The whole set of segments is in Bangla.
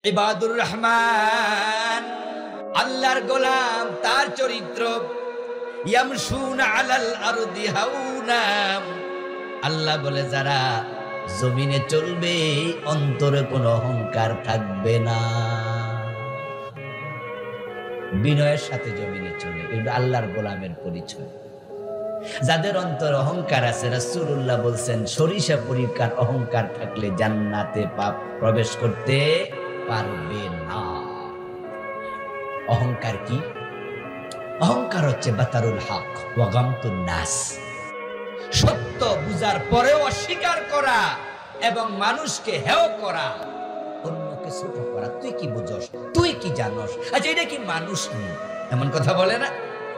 ইবাদুর রহমান আল্লাহর গোলাম, তার চরিত্র ইয়ামশুনা আলাল আরদি হাউনা। আল্লাহ বলে যারা জমিনে চলবে অন্তরে কোনো অহংকার থাকবে না, বিনয়ের সাথে জমিনে চলে, এটা আল্লাহর গোলামের পরিচয়। যাদের অন্তর অহংকার আছে, রাসূলুল্লাহ বলছেন সরিষা পরিমাণ অহংকার থাকলে জান্নাতে পাপ প্রবেশ করতে পারবে না। অহংকার কি? অহংকার হচ্ছে বাতারুল হক ওয়া গামতুন নাস, সত্য বুঝার পরেও অস্বীকার করা এবং মানুষকে হেয় করা, অন্যকে ছোট করা। তুই কি বুঝস, তুই কি জানস, আচ্ছা এটা কি মানুষ নেই, এমন কথা বলে না।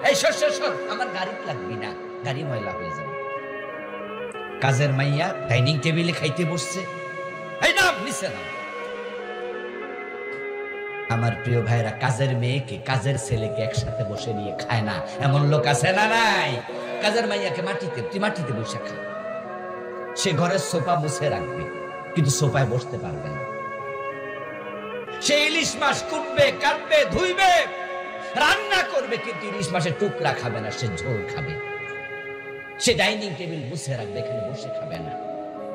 এই সর সর সর, আমার গাড়ি লাগবি না, গাড়ি ময়লা হয়ে যাবে। কাজের মাইয়া ডাইনিং টেবিলে খাইতে বসছে, এই নাম নিচে নাম। আমার প্রিয় ভাইরা, কাজের মেয়েকে কাজের ছেলেকে একসাথে বসে নিয়ে খায় না, এমন লোক আছে না নাই? কাজের মাইয়াকে মাটিতে, তুই মাটিতে বসে খা। সে ঘরের সোফা মুছে রাখবে কিন্তু সোফায় বসতে পারবে না। সে ইলিশ মাছ কুটবে, কাটবে, ধুইবে, রান্না করবে কিন্তু ইলিশ মাছের টুকরা খাবে না, সে ঝোল খাবে। সে ডাইনিং টেবিল মুছে রাখবে, এখানে বসে খাবে না।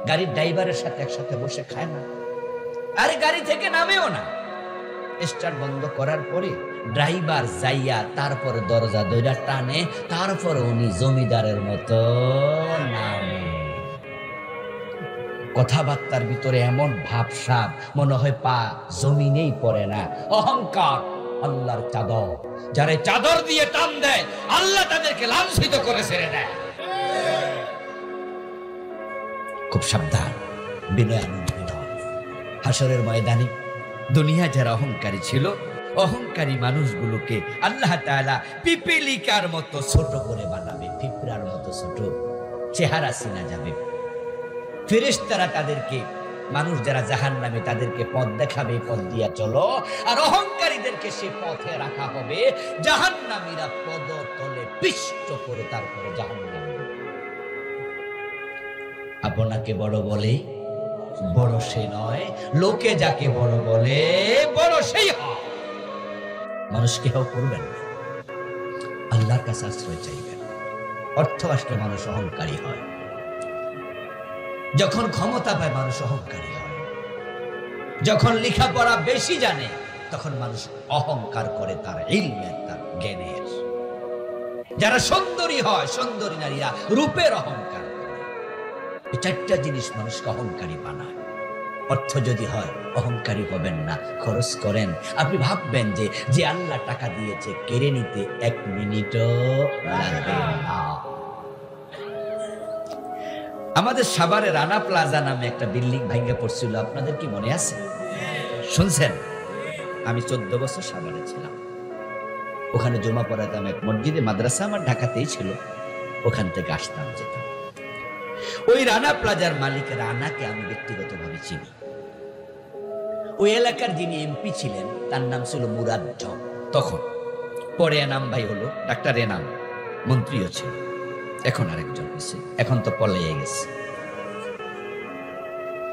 গাড়ির ড্রাইভারের সাথে একসাথে বসে খায় না, আরে গাড়ি থেকে নামেও না। স্টার্ট বন্ধ করার পরে ড্রাইভার যাইয়া তারপরে দরজা দইরা টানে, তারপরে উনি জমিদারের মতো নামে। কথাবার্তার ভিতরে এমন ভাবসাব, মনে হয় পা জমিনেই পড়ে না। অহংকার আল্লাহর চাদর, যারা চাদর দিয়ে টান দেয় আল্লাহ তাদেরকে লাঞ্ছিত করে ছেড়ে দেয়। খুব সাবধান, বিনয়ানুবিনয়। হাসরের ময়দানে দুনিয়া যারা অহংকারী ছিল, অহংকারী মানুষগুলোকে আল্লাহ তাআলা পিপিলিকার মতো ছোট করে বানাবে, পিঁপড়ার মতো ছোট, চেহারা চিনা যাবে। ফেরেশতারা তাদেরকে, মানুষ যারা জাহান্নামে তাদেরকে পথ দেখাবে, পথ দিয়া চলো। আর অহংকারীদেরকে সে পথে রাখা হবে, জাহান্নামীরা পদতলে পিষ্ট করে তারপরে জাহান্নামে। আপনাকে বড় বলে বড় সে নয়, লোকে যাকে বড় বলে বড় সেই হয়। মানুষকে হেয় করবেন না, আল্লাহর কাছে আশ্রয় চাইবেন। অর্থ আসলে মানুষ অহংকারী হয়, যখন ক্ষমতা পায় মানুষ অহংকারী হয়, যখন লেখাপড়া বেশি জানে তখন মানুষ অহংকার করে তার ইলমের, তার জ্ঞানের। যারা সুন্দরী হয়, সুন্দরী নারীরা রূপের অহংকার করে। এই চারটা জিনিস মানুষকে অহংকারী বানায়। অর্থ যদি হয় অহংকারী হবেন না, খরচ করেন। আপনি ভাববেন যে যে আল্লাহ টাকা দিয়েছে কেড়ে নিতে 1 মিনিটও লাগবে না। আমাদের সাভারে রানা প্লাজা নামে একটা বিল্ডিং ভেঙে পড়ছিল, আপনাদের কি মনে আছে? শুনছেন? আমি 14 বছর সাভারে ছিলাম, ওখানে জমা পড়াতাম। এক মসজিদে, মাদ্রাসা আমার ঢাকাতেই ছিল, ওখান থেকে আসতাম যেতাম। ওই রানা প্লাজার মালিক রানাকে আমি ব্যক্তিগতভাবে চিনি। ওই এলাকার যিনি এমপি ছিলেন তার নাম ছিল মুরাদ জং তখন। পরে এনাম ভাই হলো, ডাক্তার এনাম, মন্ত্রীও ছিল। এখন আরেকজন হয়েছে, এখন তো পলাইয়ে গেছে।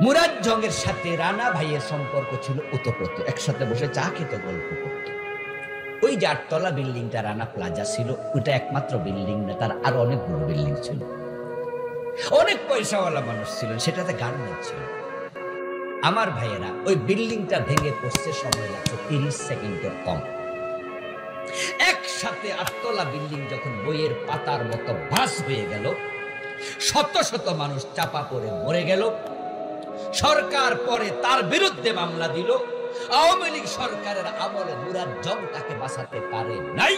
মুরাদ জংয়ের সাথে রানা ভাইয়ের সম্পর্ক ছিল ওতপ্রোত, একসাথে বসে চা খেতে, গল্প করত। ওই যে 8 তলা বিল্ডিংটা রানা প্লাজা ছিল, ওটা একমাত্র বিল্ডিং না, তার আরো অনেকগুলো বিল্ডিং ছিল। অনেক পয়সাওয়ালা মানুষ ছিলেন, সেটাতে গার্মেন্ট ছিল। আমার ভাইয়েরা, ওই বিল্ডিংটা ভেঙে পড়তে সময় লাগছে 30 সেকেন্ডের কম। একসাথে 8 তলা বিল্ডিং যখন বইয়ের পাতার মতো ভাস হয়ে গেল, শত শত মানুষ চাপা পড়ে মরে গেল। সরকার পরে তার বিরুদ্ধে মামলা দিল। আওয়ামী লীগ সরকারের আমলে মুরাদ জং তাকে বাঁচাতে পারে নাই,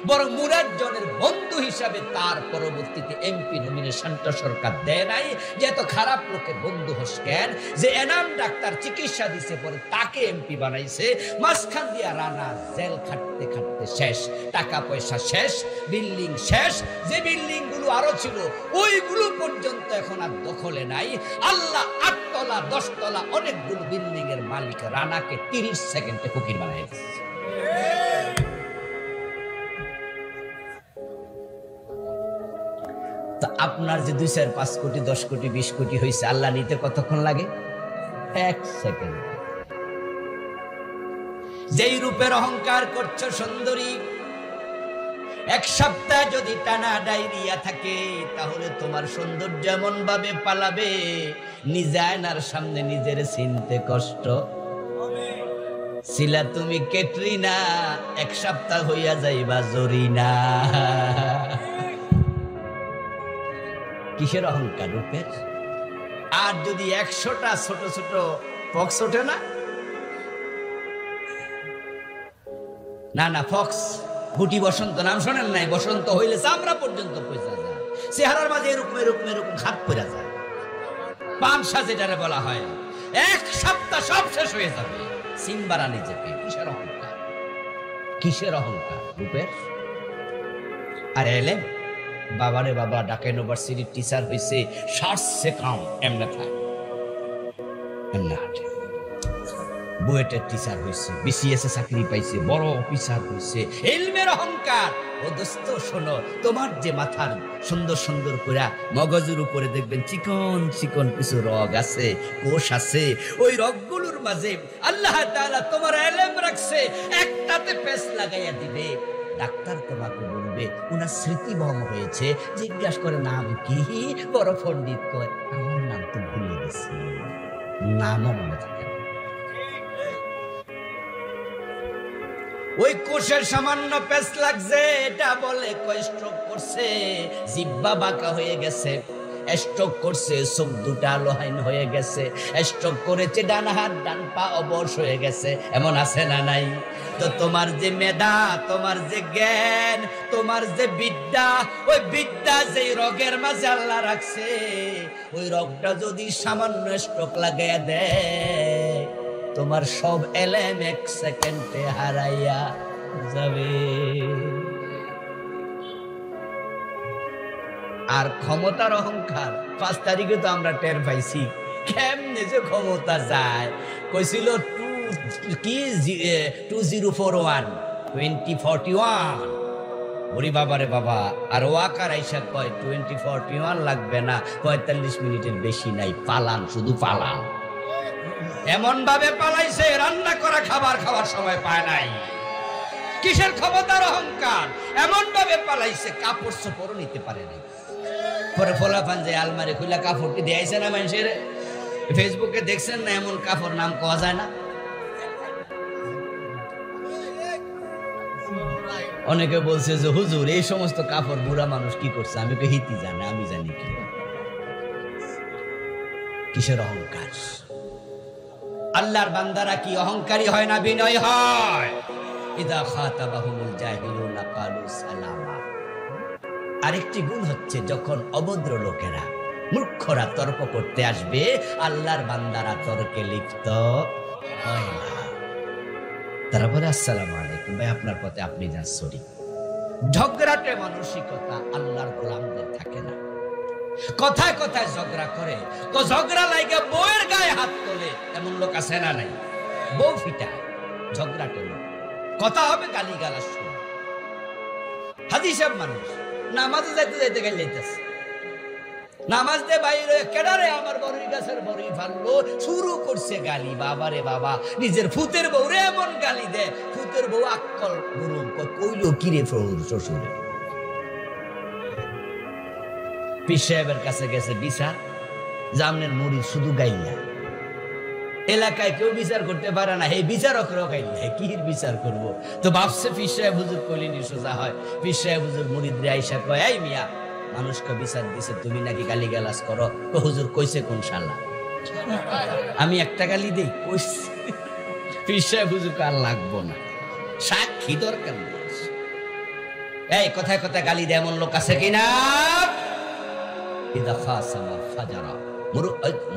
বরং মুরাদ জনের বন্ধু হিসাবে তার পরবর্তীতে এমপি নমিনেশনটা সরকার দেয় নাই। যে এত খারাপ লোকের বন্ধু হস কেন, যে এনাম ডাক্তার চিকিৎসা দিছে পরে তাকে এমপি বানাইছে। মাঝখান দিয়া রানা জেল খাটতে খাটতে শেষ, টাকা পয়সা শেষ, বিল্ডিং শেষ। যে বিল্ডিং গুলো আরো ছিল ওইগুলো পর্যন্ত এখন আর দখলে নাই। আল্লাহ 8 তলা 10 তলা অনেকগুলো বিল্ডিং এর মালিক রানাকে 30 সেকেন্ডে ফকির বানাই দিচ্ছে। আপনার যে 2, 4, 5 কোটি 10 কোটি 20 কোটি হয়েছে, আল্লাহ নিতে কতক্ষণ লাগে? 1 সেকেন্ড। যেই রূপের অহংকার করছো সুন্দরী, এক সপ্তাহ যদি টানা ডায়রিয়া থাকে তাহলে তোমার সৌন্দর্য এমন ভাবে পালাবে নিজে আয়নার সামনে নিজের চিনতে কষ্ট। ছিলা তুমি ক্যাটরিনা, এক সপ্তাহ হইয়া যাইবা জরিনা। কিসের অহংকার রূপের? আর যদি 100টা ছোট ছোট ফক্স ওঠে না, না না ফক্স গুটি বসন্ত নাম শোনেন নাই? বসন্ত হইলে চামড়া পর্যন্ত পয়সা যায়, চেহারার মাঝে এরকম এরকম এরকম খাপ পড়া যায়, পামসা যেটারে বলা হয়। এক সপ্তাহ সব শেষ হয়ে যাবে, সিম্বারা নিজেকে। কিসের অহংকার? কিসের অহংকার রূপের? আর এলে বাবারে বাবা ঢাকা ইউনিভার্সিটির টিচার হয়েছে, সারছে কাম এমনে থাকে, এমনে হাঁটে। বুয়েটের টিচার হয়েছে, বিসিএস এ চাকরি পাইছে, বড় অফিসার হয়েছে, ইলমের অহংকার। ও দোস্ত শোনো, তোমার যে মাথার সুন্দর সুন্দর করে মগজের উপরে দেখবেন চিকন চিকন কিছু রগ আছে, কোষ আছে, ওই রগগুলোর মাঝে আল্লাহ তাআলা তোমার ইলম রাখছে, একটাতে পেস লাগাইয়া দিবে। ডাক্তার তোমাকে বলবে উনার স্মৃতি ভঙ্গ হয়েছে, জিজ্ঞাসা করে নাম কি? বড় পণ্ডিত কয় আমার নাম তো ভুলে গেছি, নামও মনে থাকে। ওই কোষের সামান্য পেস লাগছে, এটা বলে কয় স্ট্রোক করছে, জিহ্বা বাঁকা হয়ে গেছে, স্ট্রোক করছে চোখ দুটা আলোহীন হয়ে গেছে, স্ট্রোক করেছে ডান হাত ডান পা অবশ হয়ে গেছে। এমন আছে না নাই? তো তোমার যে মেধা, তোমার যে জ্ঞান, তোমার যে বিদ্যা, ওই বিদ্যা যে রোগের মাঝে আল্লাহ রাখছে, ওই রোগটা যদি সামান্য স্ট্রোক লাগাইয়া দেয়, তোমার সব এলেম 1 সেকেন্ডে হারাইয়া যাবে। আর ক্ষমতার অহংকার 5 তারিখে তো আমরা টের পাইছি কেমনে যে ক্ষমতা যায়। কইছিল 2041 2041, ওরে বাবা রে বাবা। আর ওয়াকার আইসা কয় 2041 লাগবে না, 45 মিনিটের বেশি নাই, পালান, শুধু পালান। এমন ভাবে পালাইছে রান্না করা খাবার খাওয়ার সময় পায় নাই। কিসের ক্ষমতার অহংকার? এমন ভাবে পালাইছে কাপড় চোপড় নিতে পারে নাই। পরে ফোলাফান যে আলমারি খুলে কাপড়টি দিয়েছে না মানুষের, ফেসবুকে দেখছেন না? এমন কাপড় নাম কোয়া যায় না। অনেকে বলছে যে হুজুর এই সমস্ত কাপড় বুড়া মানুষ কি করছে? আমি কে হিতি জানে, আমি জানি কি। কিসের অহংকার? আল্লাহর বান্দারা কি অহংকারী হয় না বিনয় হয়? ইদা খাতাবাহুমুল জাহিলুনা ক্বালু সালামা। আরেকটি গুণ হচ্ছে যখন অভদ্র লোকেরা, মূর্খরা তর্ক করতে আসবে, আল্লাহর বান্দারা তর্কে লিপ্ত হয় না। তারা বলে আসসালামু আলাইকুম ভাই, আপনার পথে আপনি যান, সরি। ঝগড়াটে মানসিকতা আল্লাহর গোলামদের থাকে না। কথায় কথায় ঝগড়া করে, তো ঝগড়া লাইগা বউয়ের গায়ে হাত তোলে, এমন লোক আছে না নাই? বউ ফিটায়, ঝগড়াটে লোক। কথা হবে গালিগালাজ শুনে। হাদিসের মানুষ নামাজে যাইতে যাইতে গালি যাইতেছে, নামাজ দে বাইরে কেডারে আমার বড়ই গাছের বড়ই ফাললো, শুরু করছে গালি। বাবা রে বাবা, নিজের ফুতের বউ রে এমন গালি দে, ফুতের বউ আক্কল গুরু কইলো কিরে শ্বশুরে। পীর সাহেবের কাছে গেছে বিচার, জামনের মুড়ি শুধু গাইলা, এলাকায় কেউ বিচার করতে পারে না, এই বিচারকরাও গাইলা, কি বিচার করবো? তো ভাবছে পীর সাহেব হুজুর কইলেনি সোজা হয়। পীর সাহেব হুজুর মুরিদরে আইসা কয়, এই মিয়া মানুষকে বিচার দিছে, তুমি নাকি গালি গালাজ করো? তো হুজুর কইছে কোন শালা? আমি একটা গালি দেই কইছি? পীর সাহেব হুজুর আর লাগবো না, সাক্ষী দরকার নেই। এই কথায় কথায় গালি দেয় এমন লোক আছে কিনা?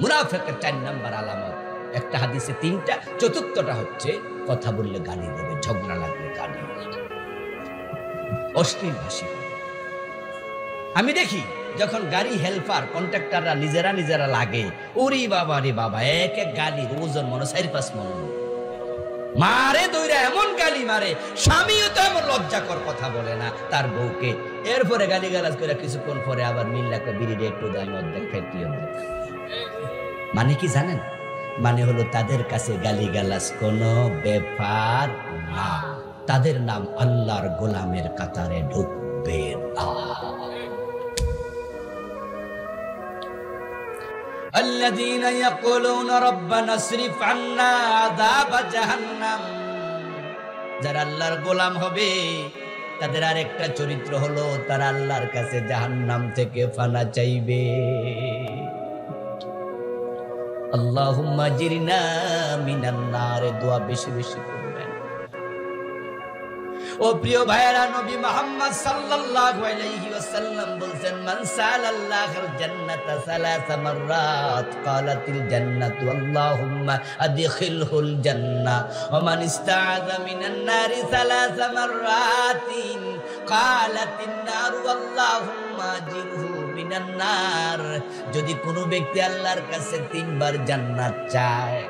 মুনাফিকের 4 নাম্বার আলামত। একটা হাদিসে 3টা, চতুর্থটা হচ্ছে কথা বললে গালি দেবে, ঝগড়া লাগলে গালি, অশ্লীল ভাষী। আমি দেখি যখন গাড়ি হেল্পার কন্ট্রাক্টররা নিজেরা লাগে, ওরে বাবা রে বাবা, এক এক গালির ওজন মনে 4-5 মন মারে, দইরা এমন গালি মারে, স্বামীও তো এমন লজ্জাকর কথা বলে না তার বউকে। এরপরে গালি গালাজ করে কিছুক্ষণ পরে আবার মিল্লাকে বিড়ি একটু দাম অর্ধেক ফেরতি অর্ধেক। মানে কি জানেন? মানে হলো তাদের কাছে গালিগালাজ কোনো ব্যাপার না, তাদের নাম আল্লাহর গোলামের কাতারে ঢুকবে না। الذين يقولون ربنا اصرف عنا عذاب جهنم, যারা আল্লাহর গোলাম হবে তাদের আরেকটা চরিত্র হলো তারা আল্লাহর কাছে জাহান্নাম থেকে ফানা চাইবে। আল্লাহুম্মা জিরনা মিনান নার দোয়া বেশি বেশি করবেন। ও প্রিয় ভাইরা, নবী মুহাম্মদ সাল্লাল্লাহু আলাইহি ওয়াসাল্লাম বলেন, মান সালাল্লাহুল জান্নাতা সালাসা মাররাত ক্বালাতিল জান্নাতু আল্লাহুম্মা আদখিলহুল জান্নাহ ওয়া মান ইস্তাআযা মিনান নারি সালাসা মাররাতিন ক্বালাতিন নারু আল্লাহুম্মা আজিরহু মিনান নার। যদি কোনো ব্যক্তি আল্লাহর কাছে 3 বার জান্নাত চায়,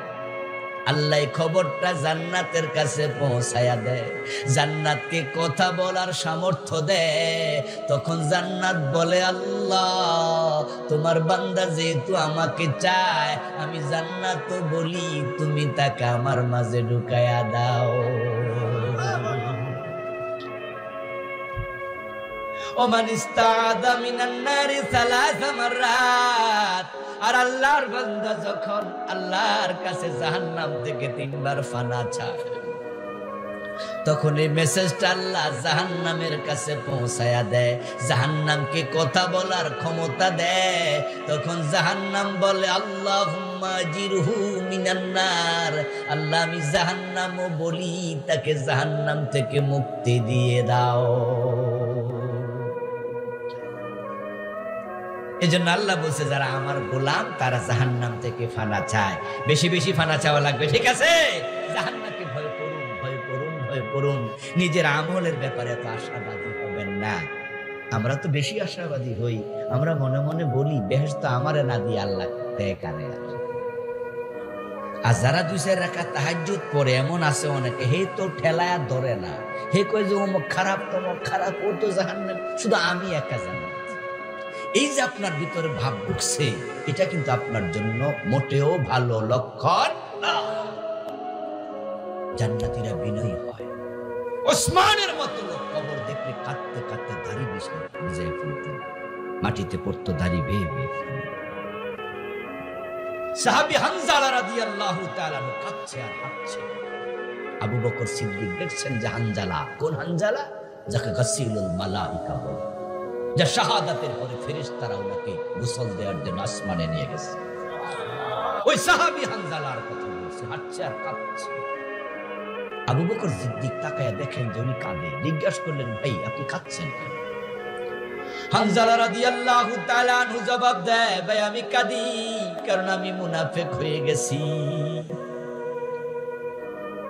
আল্লাহ খবরটা জান্নাতের কাছে পৌঁছায়া দেয়, জান্নাতকে কথা বলার সামর্থ্য দেয়। তখন জান্নাত বলে, আল্লাহ তোমার বান্দা যেহেতু আমাকে চায়, আমি জান্নাতও বলি তুমি তাকে আমার মাঝে ঢুকায়া দাও। ওমান ইস্তাআযা মিনান নারি সালাসা মাররাত, আর আল্লাহর বান্দা যখন আল্লাহর কাছে জাহান্নাম থেকে 3 বার ফানা চায়, তখন এই মেসেজটা আল্লাহ জাহান্নামের কাছে পৌঁছায়া দেয়, জাহান্নামকে কথা বলার ক্ষমতা দেয়। তখন জাহান্নাম বলে, আল্লাহুম্মা জিরহু মিনান নার, আল্লাহ আমি জাহান্নামও বলি তাকে জাহান্নাম থেকে মুক্তি দিয়ে দাও। এজন্য আল্লাহ বলছে, যারা আমার গোলাম তারা জাহান্নাম থেকে ফানা চায়, বেশি বেশি ফানা চাওয়া লাগবে, ঠিক আছে? জাহান্নামকে ভয় করুন, ভয় করুন, ভয় করুন। নিজের আমলের ব্যাপারে তো আশাবাদী হবেন না। আমরা তো বেশি আশাবাদী হই, আমরা মনে মনে বলি বেহেশত আমারে না দিয়ে আল্লাহ দেয় কারে। আর যারা 2-4 রাকাত তাহাজ্জুদ পড়ে, এমন আছে অনেকে, হে তো ঠেলায়া ধরে না, হে কয় যে অমুক খারাপ তমুক খারাপ, ও তো জাহান্নাম, শুধু আমি একা জানি। এই যে আপনার ভিতরে ভাব ঢুকছে, এটা কিন্তু আপনার জন্য মোটেও ভালো লক্ষণ না। জান্নাতীরা বিনয়ী হয়। ওসমানের মতো লোক কবর দেখলে কাঁদতে কাঁদতে দাড়ি ভিজায় ফেলতেন, মাটিতে পড়তো দাড়ি বেয়ে বেয়ে। সাহাবী হানজালা রাদিয়াল্লাহু তাআলা কাঁদছে আর হাঁটছে। আবু বকর সিদ্দিক দেখছেন যে হানজালা, কোন হানজালা? যাকে গাসিলুল মালাইকা বলে, যা শাহাদাতের পরে ফেরেশতারা ওনাকে গোসল দেওয়ার জন্য আসমানে নিয়ে গেছে। ওই সাহাবী হানজালার কথা বলছে, হাঁটছে আর কাঁদছে। আবু বকর সিদ্দিক তাকায়া দেখেন যে উনি কাঁদে। জিজ্ঞাসা করলেন, ভাই আপনি কাঁদছেন কেন? হানজালা রাদিয়াল্লাহু তাআলা আনহু জবাব দেয়, ভাই আমি কাঁদি কারণ আমি মুনাফিক হয়ে গেছি।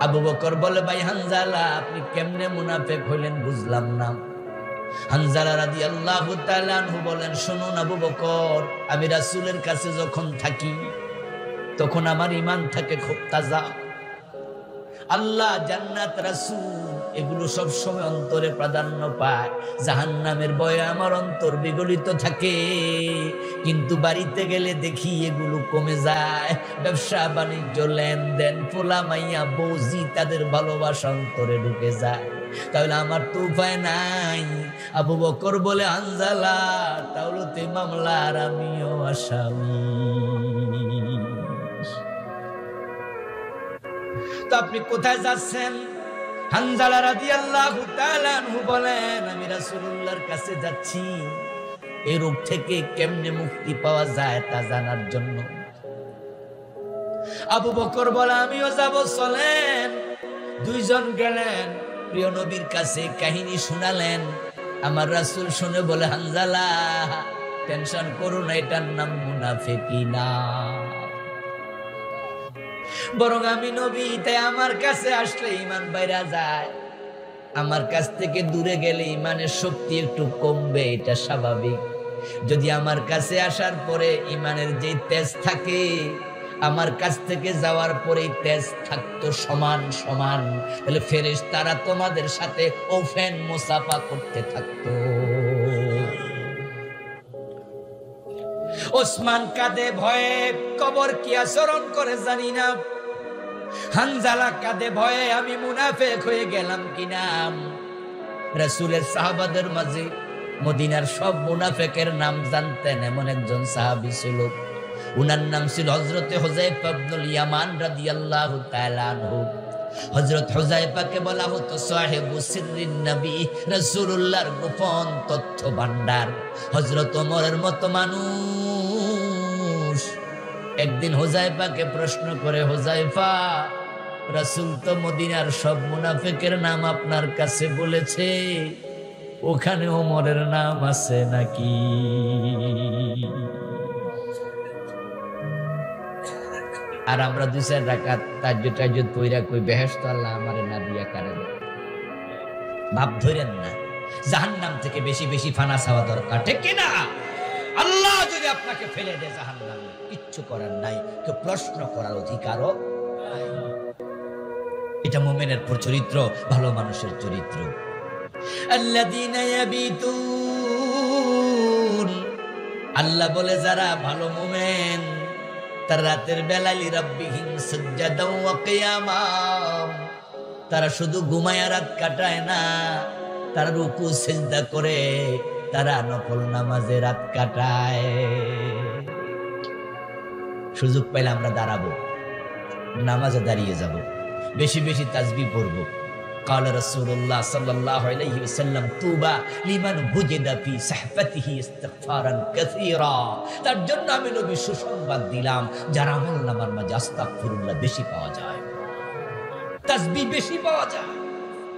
আবু বকর বলে, ভাই হানজালা আপনি কেমনে মুনাফিক হইলেন বুঝলাম না। হানজালা রাদিয়াল্লাহু তাআলা আনহু বলেন, শুনুন আবু বকর, আমি রাসূলের কাছে যখন থাকি তখন আমার ঈমান থাকে খুব তাজা। আল্লাহ, জান্নাত, রাসূল এগুলো সব সময় অন্তরে প্রাধান্য পায়। জাহান্নামের ভয়ে আমার অন্তর বিগলিত থাকে, কিন্তু বাড়িতে গেলে দেখি এগুলো কমে যায়। ব্যবসা বাণিজ্য, লেনদেন, পোলা মাইয়া বৌজি, তাদের ভালোবাসা অন্তরে ঢুকে যায়। তাহলে আমার তো উপায় নাই। আবু বকর বলে, হানজালা তাহলে তো মামলার আমিও আসামি। তো আপনি কোথায় যাচ্ছেন? হানজালা রাদিয়াল্লাহু তাআলা আনহু বলেন, আমি রাসূলুল্লাহর কাছে যাচ্ছি এই রোগ থেকে কেমনে মুক্তি পাওয়া যায় তা জানার জন্য। আবু বকর বলে, আমিও যাব, চলেন। 2 জন গেলেন, প্রিয় নবীর কাছে কাহিনী শোনালেন। আমার রাসূল শুনে বলে, হানজালা টেনশন করো না, এটার নাম মুনাফিকি না, বরং আমি নবী, তাই আমার কাছে আসলে ঈমান বাইরা যায়, আমার কাছ থেকে দূরে গেলে ঈমানের শক্তি একটু কমবে, এটা স্বাভাবিক। যদি আমার কাছে আসার পরে ঈমানের যে তেজ থাকে, আমার কাছ থেকে যাওয়ার পরে তেজ থাকতো সমান সমান, তাহলে ফেরেশতারা তোমাদের সাথে ওফেন মুসাফা করতে থাকতো। ওসমান কাঁদে ভয়ে, কবর কি আচরণ করে জানি না। হানজালা কাঁদে ভয়ে, আমি মুনাফিক হয়ে গেলাম কিনা। রাসূলের সাহাবাদের মাঝে মদিনার সব মুনাফিকের নাম জানতেন এমন একজন সাহাবী ছিল। উনার নাম ছিল হযরতে হুযায়ফা ইবনুল ইয়ামান রাদিয়াল্লাহু তাআলা আনহু। হযরত হুযায়ফাকে বলা হতো সাহেবু সিররিন নবী, রাসূলুল্লাহর গোপন তথ্য ভান্ডার। হযরত ওমরের মতো মানুষ একদিন হুযায়ফাকে প্রশ্ন করে, হুযায়ফা, রাসূল তো মদিনার সব মুনাফিকের নাম আপনার কাছে বলেছে, ওখানে ওমরের নাম আছে নাকি? আর আমরা 2-4 রাকাত তাহাজ্জুদ পইরা কই বেহেশত আল্লাহ আমারে না দিয়া কারে। ভাব ধরেন না, জাহান্নাম থেকে বেশি বেশি ফানা চাওয়া দরকার, ঠিক কি না? আল্লাহ যদি আপনাকে ফেলে দেয় জাহান্নামে, কিচ্ছু করার নাই, কেউ প্রশ্ন করার অধিকারও নাই। এটা মুমিনের চরিত্র, ভালো মানুষের চরিত্র। আল্লাযীনা ইয়াবিতুন, আল্লাহ বলে যারা ভালো মুমিন তারা রাতের বেলায় লিরাব্বিহিম সুজদাও ওয়া কিয়ামা, তারা শুধু ঘুমায় রাত কাটায় না, তারা রুকু সিজদা করে, তারা নফল নামাজে রাত কাটায়। সুযোগ পাইলে আমরা দাঁড়াবো, নামাজে দাঁড়িয়ে যাব, বেশি বেশি তাসবিহ পড়ব। قال رسول الله صلى الله عليه وسلم طوبى لمن وجد في صحبته استغفارا كثيرا, তার জন্য আমি নবী সুসংবাদ দিলাম যার আমলনামার মাঝে আস্তাগফিরুল্লাহ বেশি পাওয়া যায়, তাসবিহ বেশি পাওয়া যায়।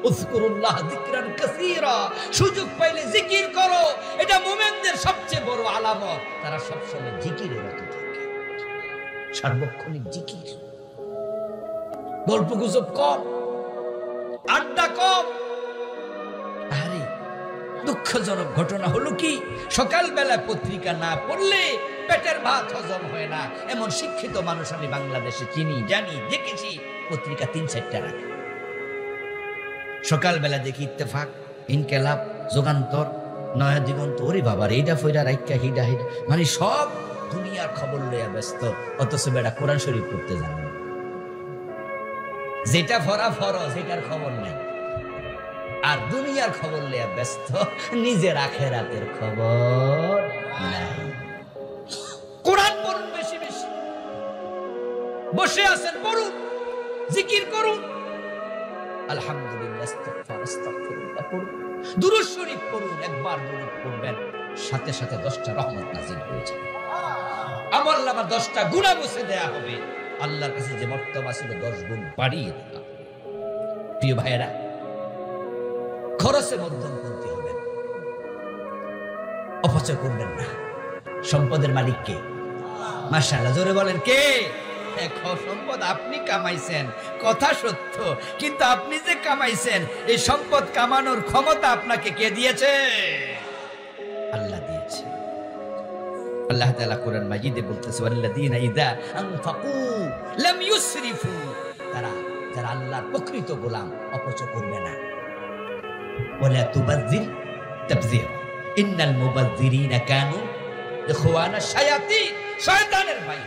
উযকুরুল্লাহ যিকরান কাসীরা, সুযোগ পাইলে জিকির করো, এটা মুমিনদের সবচেয়ে বড় আলামত। তারা সবসময় জিকিরে রত থাকে, সার্বক্ষণিক জিকির, গল্পগুজব কম, আড্ডা কম। আরে দুঃখজনক ঘটনা হলো কি, সকালবেলা পত্রিকা না পড়লে পেটের ভাত হজম হয় না, এমন শিক্ষিত মানুষ আমি বাংলাদেশে চিনি, জানি, দেখেছি। পত্রিকা 3-4টা রাখে, সকালবেলা দেখি ইত্তেফাক, ইনকেলাব, যুগান্তর, নয়া দিগন্ত, ওরে বাবার এইটা ফইরা রাইকা হিডা হিডা, মানে সব দুনিয়ার খবর লইয়া ব্যস্ত, অথচ বেটা কোরআন শরীফ পড়তে জানে না। যেটা ভরা ফরজ এটার খবর নাই, আর দুনিয়ার খবর লইয়া ব্যস্ত, নিজের আখিরাতের খবর নাই। কোরআন পড়ুন বেশি বেশি, বসে আছেন পড়ুন, জিকির করুন, আলহামদুলিল্লাহ, ইস্তিগফার, আস্তাগফিরুল্লাহ পড়ুন, দুরূদ শরীফ পড়ুন। একবার দুরূদ পড়বেন, সাথে সাথে 10টা রহমত নাযিল হয়ে যাবে, আমলনামা 10টা গুনাহ মুছে দেয়া হবে, আল্লাহর কাছে যে মর্তবা ছিল 10 গুণ বাড়িয়ে দেওয়া। প্রিয় ভাইয়েরা, খরচে মধ্যমপন্থী হবেন, অপচয় করবেন না। সম্পদের মালিক কে? মাশাআল্লাহ, জোরে বলেন কে? সম্পদ আপনি কামাইছেন, কথা সত্য, কিন্তু আপনি যে কামাইছেন, এই সম্পদ কামানোর ক্ষমতা আপনাকে কে দিয়েছে? আল্লাহ দিয়েছে। আল্লাহ তাআলা কোরআন মাজিদে বলতেছে, ওয়াল্লাযীনা ইযা আনফাকু লাম ইউসরিফু, তারা যারা আল্লাহর প্রকৃত গোলাম, অপচয় করবে না। ওয়ালা তুবাযযির তাবযীর, ইন্নাল মুবাযযিরিনা কানু ইখওয়ানাশ শায়াতিন, শয়তানের ভাই।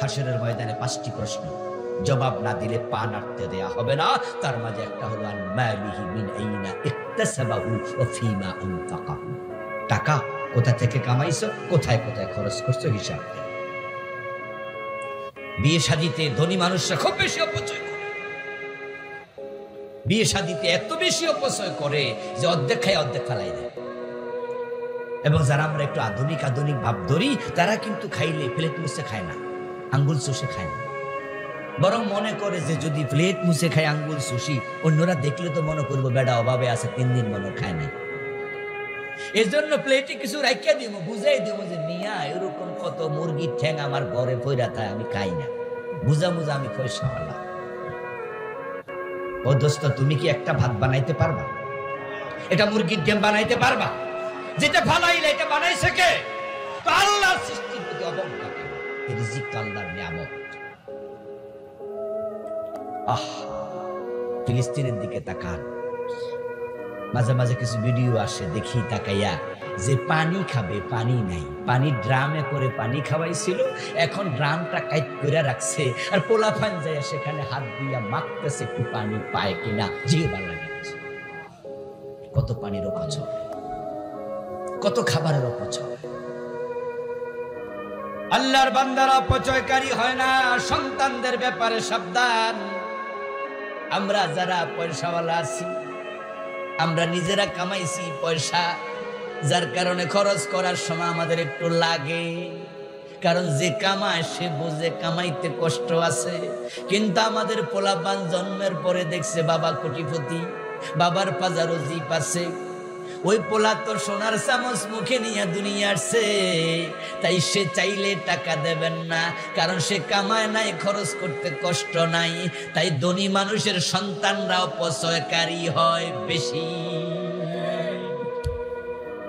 হাশরের ময়দানে 5টি প্রশ্ন, জবাব না দিলে পা নাড়তে দেয়া হবে না। তার মাঝে একটা হলো আন মালিহি মিন আইনা ইকতাসাবাহু ওয়া ফীমা আনফাকাহু, টাকা কোথা থেকে কামাইছো, কোথায় কোথায় খরচ করছো, হিসাব নেই। বিয়ে শাদীতে ধনী মানুষরা খুব বেশি অপচয় করে, বিয়ে শাদীতে এত বেশি অপচয় করে যে অর্ধেক খায় অর্ধেক ফেলাই দেয়। এবং যারা আমরা একটু আধুনিক আধুনিক ভাব ধরি, তারা কিন্তু খাইলে প্লেট মুছে খায় না, আঙ্গুল চুষে খায় না, বরং মনে করে যে যদি প্লেট মুছে খায়, আঙ্গুল চুষি, অন্যরা দেখলে তো মনে করবো বেটা অভাবে আছে, 3 দিন মনে খায় না। এই জন্য প্লেটে কিছু রাখিয়া দিব, বুঝাই দিব যে মিয়া এরকম কত মুরগির ঠ্যাং আমার ঘরে পইরা থাকে, আমি খাই না, বুঝা মুজা আমি পয়সাওয়ালা। ও দোস্ত, তুমি কি একটা ভাত বানাইতে পারবা? এটা মুরগির ডিম বানাইতে পারবা? যেটা ফালাইলে এটা বানাইছে কে? তো আল্লাহর সৃষ্টির প্রতি অবজ্ঞা কেন? এই রিজিক তো আল্লাহর নিয়ামত। ফিলিস্তিনের দিকে তাকান, মাঝে মাঝে কিছু ভিডিও আসে, দেখি তাকাইয়া যে পানি খাবে, পানি নাই, পানি ড্রামে করে পানি খাওয়াইছিল, এখন ড্রামটা কাইট করে রাখছে, আর পোলাপান যায় সেখানে হাত দিয়া মাখতেছে একটু পানি পায় কিনা, জিহ্বা লাগাচ্ছে। কত পানির অপচয়, কত খাবারের অপচয়। আল্লাহর বান্দারা অপচয়কারী হয় না। সন্তানদের ব্যাপারে সাবধান। আমরা যারা পয়সাওয়ালা আছি, আমরা নিজেরা কামাইছি পয়সা, যার কারণে খরচ করার সময় আমাদের একটু লাগে, কারণ যে কামায় সে বুঝে কামাইতে কষ্ট আছে। কিন্তু আমাদের পোলাপান জন্মের পরে দেখছে বাবা কোটিপতি, বাবার পাজারো জিপ আছে, ওই পোলা তো সোনার চামচ মুখে নিয়ে দুনিয়া আসছে, তাই সে চাইলে টাকা দেবেন না, কারণ সে কামায় নাই, খরচ করতে কষ্ট নাই। তাই ধনী মানুষের সন্তানরা অপচয়কারী হয় বেশি।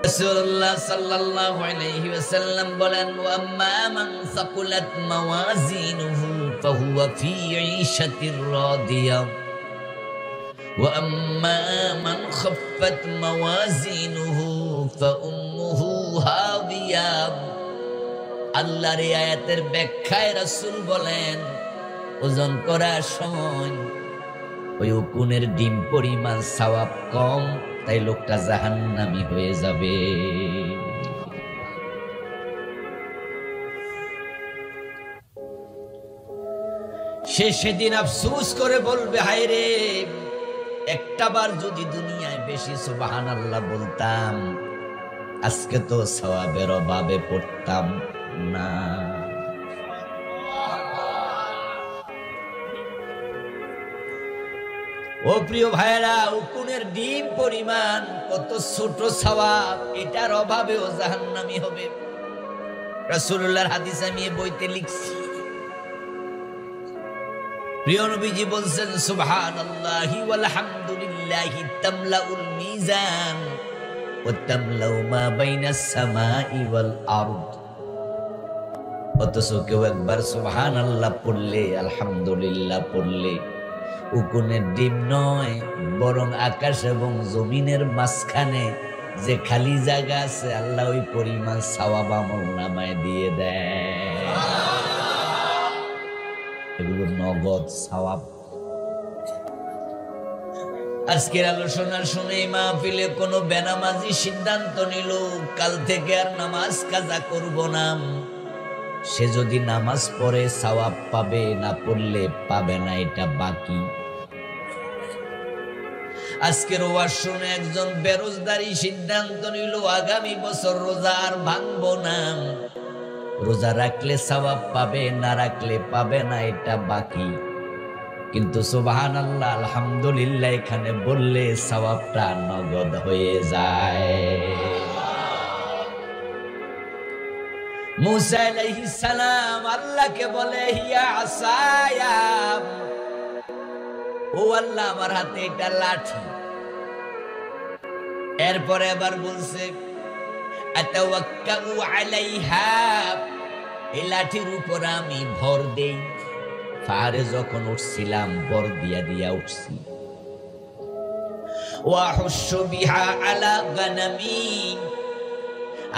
রাসূলুল্লাহ সাল্লাল্লাহু আলাইহি ওয়াসাল্লাম বলেন, ওয়াম্মা মান সাকুলাত মাওয়াজিনুহু ফাহুয়া ফি ঈশাতির রাদিয়া وَأَمَّا مَنْ خَفَّتْ مَوَازِينُهُ فَأُمُّهُ هَاوِيَةٌ। আল্লাহর এই আয়াতের ব্যাখ্যায় রাসূল বলেন, ওজন করার সময় ওই উকুনের ডিম পরিমাণ সওয়াব কম, তাই লোকটা জাহান্নামী হয়ে যাবে। সে সেদিন আফসোস করে বলবে, হায় রে, একটাবার যদি দুনিয়ায় বেশি সুবহানাল্লাহ বলতাম, আজকে তো সওয়াবের অভাবে পড়তাম না। ও প্রিয় ভাইরা, উকুনের ডিম পরিমাণ কত ছোট সওয়াব, এটার অভাবেও জাহান্নামী হবে। রাসূলুল্লাহর হাদিস আমি এই বইতে লিখছি। প্রিয় নবীজি বলছেন, সুবহানাল্লাহি ওয়াল হামদুলিল্লাহি তামলাউল মিজান ওয়া তামলাউ মা বাইনাস সামাই ওয়াল আরদ। অথচ কেউ একবার সুবহানাল্লাহ পড়লে, আলহামদুলিল্লাহ পড়লে উকুনের ডিম নয়, বরং আকাশ এবং জমিনের মাঝখানে যে খালি জায়গা আছে, আল্লাহ ওই পরিমাণ সওয়াব আমলনামায় দিয়ে দেয়। এগুলো নগদ সওয়াব। আজকের আলোচনা শুনে মাহফিলে কোনো বেনামাজি সিদ্ধান্ত নিল কাল থেকে আর নামাজ কাজা করব না, সে যদি নামাজ পড়ে সওয়াব পাবে, না পড়লে পাবে না, এটা বাকি। আজকের ওয়াজ শুনে একজন বেরোজগারি সিদ্ধান্ত নিল আগামী বছর রোজা আর ভাঙবো না, রোজা রাখলে সওয়াব পাবে, না রাখলে পাবে না, এটা বাকি। কিন্তু সুবহানাল্লাহ আলহামদুলিল্লাহ এখানে বললে সওয়াবটা নগদ হয়ে যায়। মুসা আলাইহিস সালাম আল্লাহকে বলে, হিয়া আসায়া, ও আল্লাহ আমার হাতে এটা লাঠি। এরপরে আবার বলছে, আতাওয়াক্কাউ আলাইহা, এই লাঠির উপর আমি ভর দেই। পাহাড়ে যখন উঠছিলাম ভর দিয়া দিয়া উঠছি। ওয়াহুশু বিহা আলা গানামি,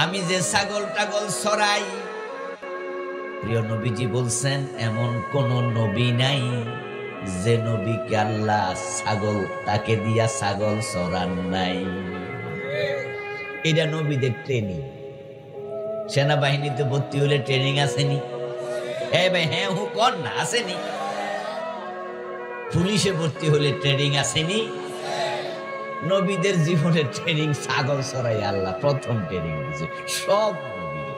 আমি যে ছাগল টাগল চড়াই। প্রিয় নবীজি বলছেন, এমন কোন নবী নাই যে নবীকে আল্লাহ ছাগল তাকে দিয়া ছাগল চড়ান নাই। এটা নবীদের ট্রেনিং। সেনাবাহিনীতে ভর্তি হলে ট্রেনিং আসেনি? হ্যাঁ হু কর না, আসেনি? পুলিশে ভর্তি হলে ট্রেনিং আসেনি? নবীদের জীবনে ট্রেনিং ছাগল চড়াই আল্লাহ প্রথম ট্রেনিং দিয়েছে সব নবীদের।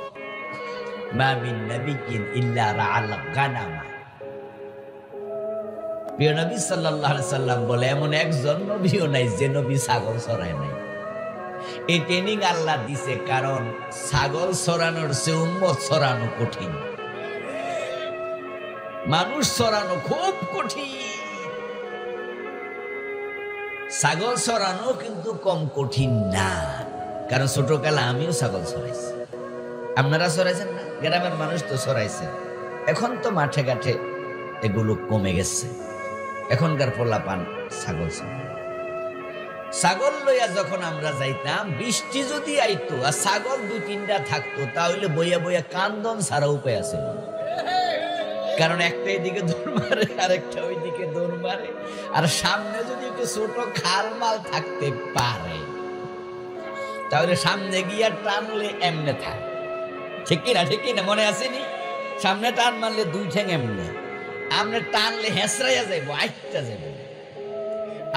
মা মিন নাবিয়্যিন ইল্লা রাআল গানামা। প্রিয় নবী সাল্লাল্লাহু আলাইহি সাল্লাম বলে, এমন একজন নবীও নাই যে নবী ছাগল চড়ায় নাই। এই ট্রেনিং আল্লাহ দিছে, কারণ ছাগল চড়ানোর চেয়ে উম্মত চড়ানো কঠিন। মানুষ চড়ানো খুব কঠিন, ছাগল চড়ানো কিন্তু কম কঠিন না। কারণ ছোটকালে আমিও ছাগল চড়াইছি, আপনারা চড়াইছেন না? গ্রামের মানুষ তো চড়াইছে। এখন তো মাঠে ঘাটে এগুলো কমে গেছে, এখনকার পোলাপান ছাগল চড়ায়। ছাগল লইয়া যখন আমরা যাইতাম, বৃষ্টি যদি আইতো আর ছাগল 2-3টা থাকতো, তাহলে বইয়া বইয়া কান্দন ছাড়া উপায় আছে না। কারণ একটা এদিকে দৌড় মারে, আরেকটা ওইদিকে দৌড় মারে, আর সামনে যদি একটু ছোট খালমাল থাকতে পারে তাহলে সামনে গিয়া টানলে এমনে থাকে। ঠিক কিনা, ঠিক কিনা, মনে আসেনি? সামনে টান মারলে 2 ঠ্যাং এমনে, আমনে টানলে হেঁচড়াইয়া যাইব, আইটা যাইব।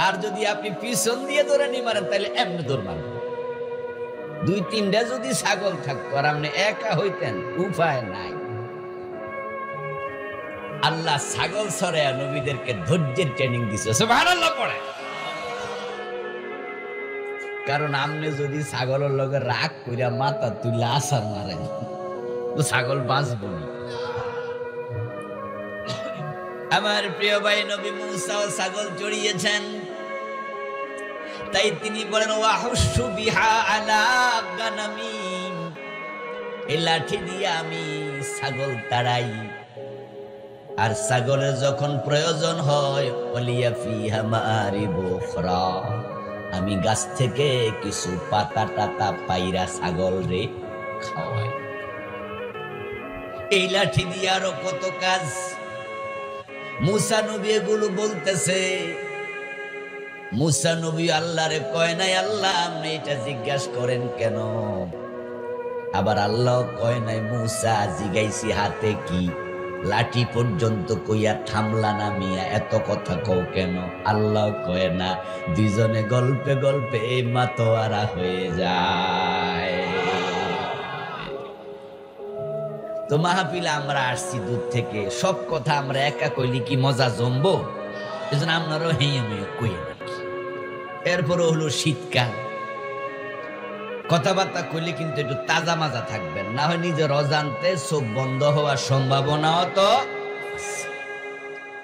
আর যদি আপনি পিছন দিয়ে ধরে নি মারেন তাহলে এমনি দৌড় মারবেন। 2-3টা যদি ছাগল থাকতো আর আপনি একা হইতেন, উপায় নাই। আল্লাহ ছাগল ছড়ায়া নবীদেরকে ধৈর্যের ট্রেনিং দিছে। সুবহানাল্লাহ পড়ে। কারণ আপনি যদি ছাগলের লগে রাগ কইরা মাথা তুলে আসার মারেন তো ছাগল বাঁচব না। আমার প্রিয় ভাই নবী মুসাও ছাগল চড়িয়েছেন, তাই তিনি বলেন ওয়াহুশু বিহা আলা গানামি, এই লাঠি দিয়ে আমি ছাগল তাড়াই। আর ছাগলের যখন প্রয়োজন হয় ওলিয়া ফিহা মারিব উখরা, আমি গাছ থেকে কিছু পাতা টাতা পাইরা ছাগল রে খাওয়াই। এই লাঠি দিয়ে আরো কত কাজ। মুসা নবী এগুলো বলতেছে। মুসা নবী আল্লাহরে কয় নাই আল্লাহ আপনি এটা জিজ্ঞাসা করেন কেন? আবার আল্লাহ কয় নাই মুসা জিগাইছি হাতে কি, লাঠি পর্যন্ত কইয়া থামলা না মিয়া, এত কথা কও কেন? আল্লাহ কয় না, দুইজনে গল্পে গল্পে মাতোয়ারা হয়ে যায়। তো মাহফিলে আমরা আসছি দূর থেকে, সব কথা আমরা একা কইলি কি মজা জমবো? এজন্য আপনারও হেঁয়ে মেয়ে কইয়ে নাকি। এরপরে হলো শীতকাল, কথাবার্তা কইলে কিন্তু একটু তাজা মাজা থাকবেন, না হয় নিজের অজান্তে চোখ বন্ধ হওয়ার সম্ভাবনাও তো।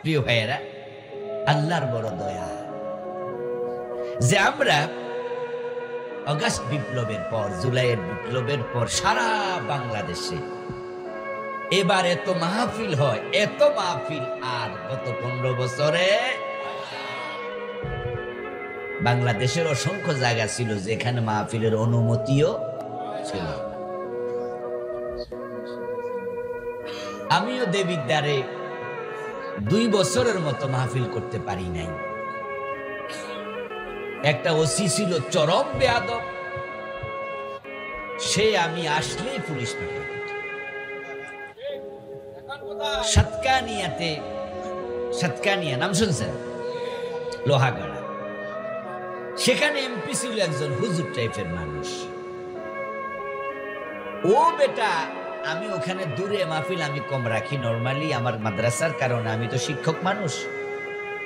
প্রিয় ভাইয়েরা, আল্লাহর বড় দয়া যে আমরা আগস্ট বিপ্লবের পর, জুলাইয়ের বিপ্লবের পর সারা বাংলাদেশে এবার এত মাহফিল হয়, এত মাহফিল আর গত 15 বছরে বাংলাদেশের অসংখ্য জায়গা ছিল যেখানে মাহফিলের অনুমতিও ছিল। আমিও দেবিদ্বারে 2 বছরের মতো মাহফিল করতে পারি নাই। একটা ওসি ছিল চরম বেয়াদব, সে আমি আসলেই পুলিশ পাঠাই। সাতকানিয়াতে, সাতকানিয়া নাম শুনছেন? লোহাগড়া, সেখানে এমপি ছিল একজন হুজুর টাইপের মানুষ। ও বেটা, আমি ওখানে দূরে মাহফিল আমি কম রাখি নরমালি আমার মাদ্রাসার কারণে, আমি তো শিক্ষক মানুষ,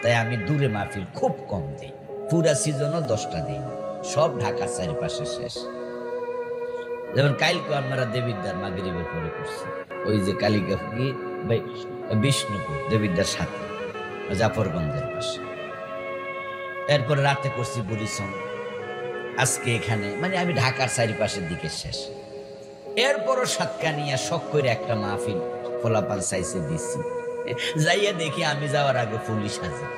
তাই আমি দূরে মাহফিল খুব কম দিই। পুরা সিজনও 10টা দিই, সব ঢাকার চারিপাশে শেষ। যেমন কালকে আমরা দেবিদ্বার মাগরিবের পরে করছি, ওই যে কালিকা বিষ্ণুপুর দেবিদ্বার সাথে জাফরগঞ্জের পাশে। এরপরে রাতে করছি বুড়িচং, আজকে এখানে, মানে আমি ঢাকার চারিপাশের দিকে শেষ। এরপরও সাতকানিয়া শখ করে একটা মাহফিল ফলাফল চাইছে দিছি, যাইয়া দেখি আমি যাওয়ার আগে পুলিশ হাজির।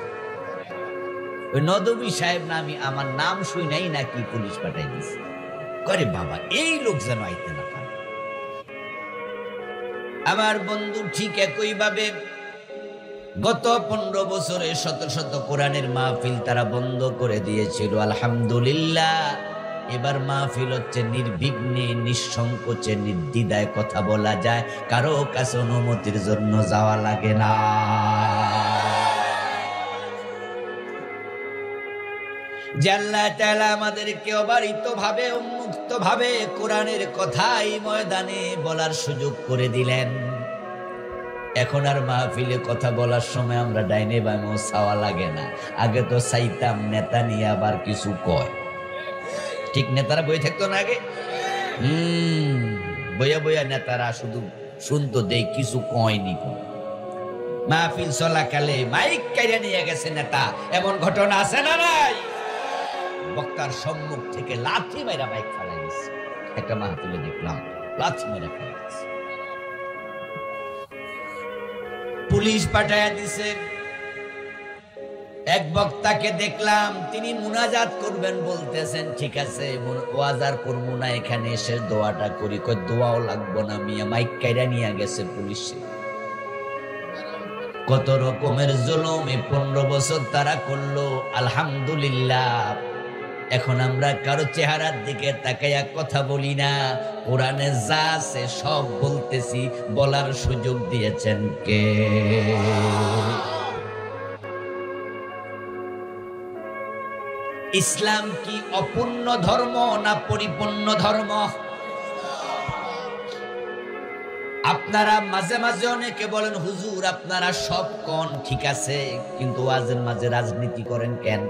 ওই নদবী সাহেব নামি আমার নাম শুই নাই নাকি পুলিশ পাঠাই দিছে। করে বাবা, এই লোক যেন আইতে না পারে। আমার বন্ধু ঠিক একই ভাবে গত 15 বছরে শত শত কোরআনের মাহফিল তারা বন্ধ করে দিয়েছিল। আলহামদুলিল্লাহ, এবার মাহফিল হচ্ছে নির্বিঘ্নে, নিঃসংকোচে, নির্দ্বিধায় কথা বলা যায়, কারো কাছে অনুমতির জন্য যাওয়া লাগে না। যে আল্লাহ তাআলা আমাদেরকে অবারিত ভাবে, উন্মুক্ত ভাবে কোরআনের কথাই ময়দানে বলার সুযোগ করে দিলেন। এখন আর মাহফিলে কথা বলার সময় আমরা ডাইনে বামে চাওয়া লাগে না। আগে তো চাইতাম নেতা নিয়ে আবার কিছু কয়, ঠিক নেতারা বই থাকতো না আগে। বইয়া বইয়া নেতারা শুধু শুনতো, দেই কিছু কয়নি। মাহফিল চলাকালে মাইক কাইরা নিয়ে গেছে নেতা, এমন ঘটনা আছে না নাই? বক্তার সম্মুখ থেকে লাথি মাইরা মাইক ফালাই দিচ্ছে। একটা মাহফিলে দেখলাম লাথি মাইরা ফালাই দিচ্ছে, পুলিশ পাঠাইয়া দিছে। এক বক্তাকে দেখলাম তিনি মুনাজাত করবেন বলতেছেন, ঠিক আছে ওয়াজ আর করবো না, এখানে এসে দোয়াটা করি। কই দোয়াও লাগবো না মিয়া, মাইক কাইরা নিয়ে গেছে পুলিশে। কত রকমের জুলুম এই 15 বছর তারা করলো। আলহামদুলিল্লাহ এখন আমরা কারো চেহারার দিকে তাকাইয়া কথা বলি না, কোরআনে যা আছে সব বলতেছি। বলার সুযোগ দিয়েছেন কে? ইসলাম কি অপূর্ণ ধর্ম না পরিপূর্ণ ধর্ম? আপনারা মাঝে মাঝে অনেকে বলেন, হুজুর আপনারা সব কোন ঠিক আছে, কিন্তু ওয়াজের মাঝে রাজনীতি করেন কেন?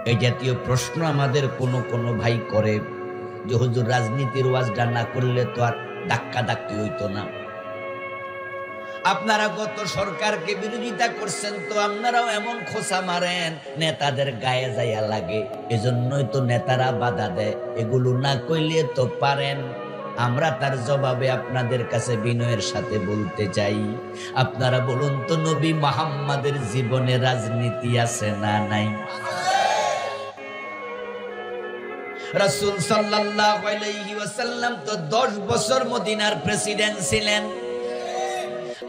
এই জাতীয় প্রশ্ন আমাদের কোন ভাই করে যে হুজুর রাজনীতির ওয়াজটা না করলে তো আর ধাক্কা ধাক্কি হইতো না। আপনারা গত সরকারকে বিরোধিতা করছেন, তো আপনারাও এমন খোঁচা মারেন নেতাদের গায়ে যাইয়া লাগে, এজন্যই তো নেতারা বাধা দেয়। এগুলো না কইলে তো পারেন। আমরা তার জবাবে আপনাদের কাছে বিনয়ের সাথে বলতে চাই, আপনারা বলুন তো নবী মুহাম্মাদের জীবনে রাজনীতি আছে না নাই? রাসূল সাল্লাল্লাহু আলাইহি ওয়াসাল্লাম তো 10 বছর মদিনার প্রেসিডেন্ট ছিলেন।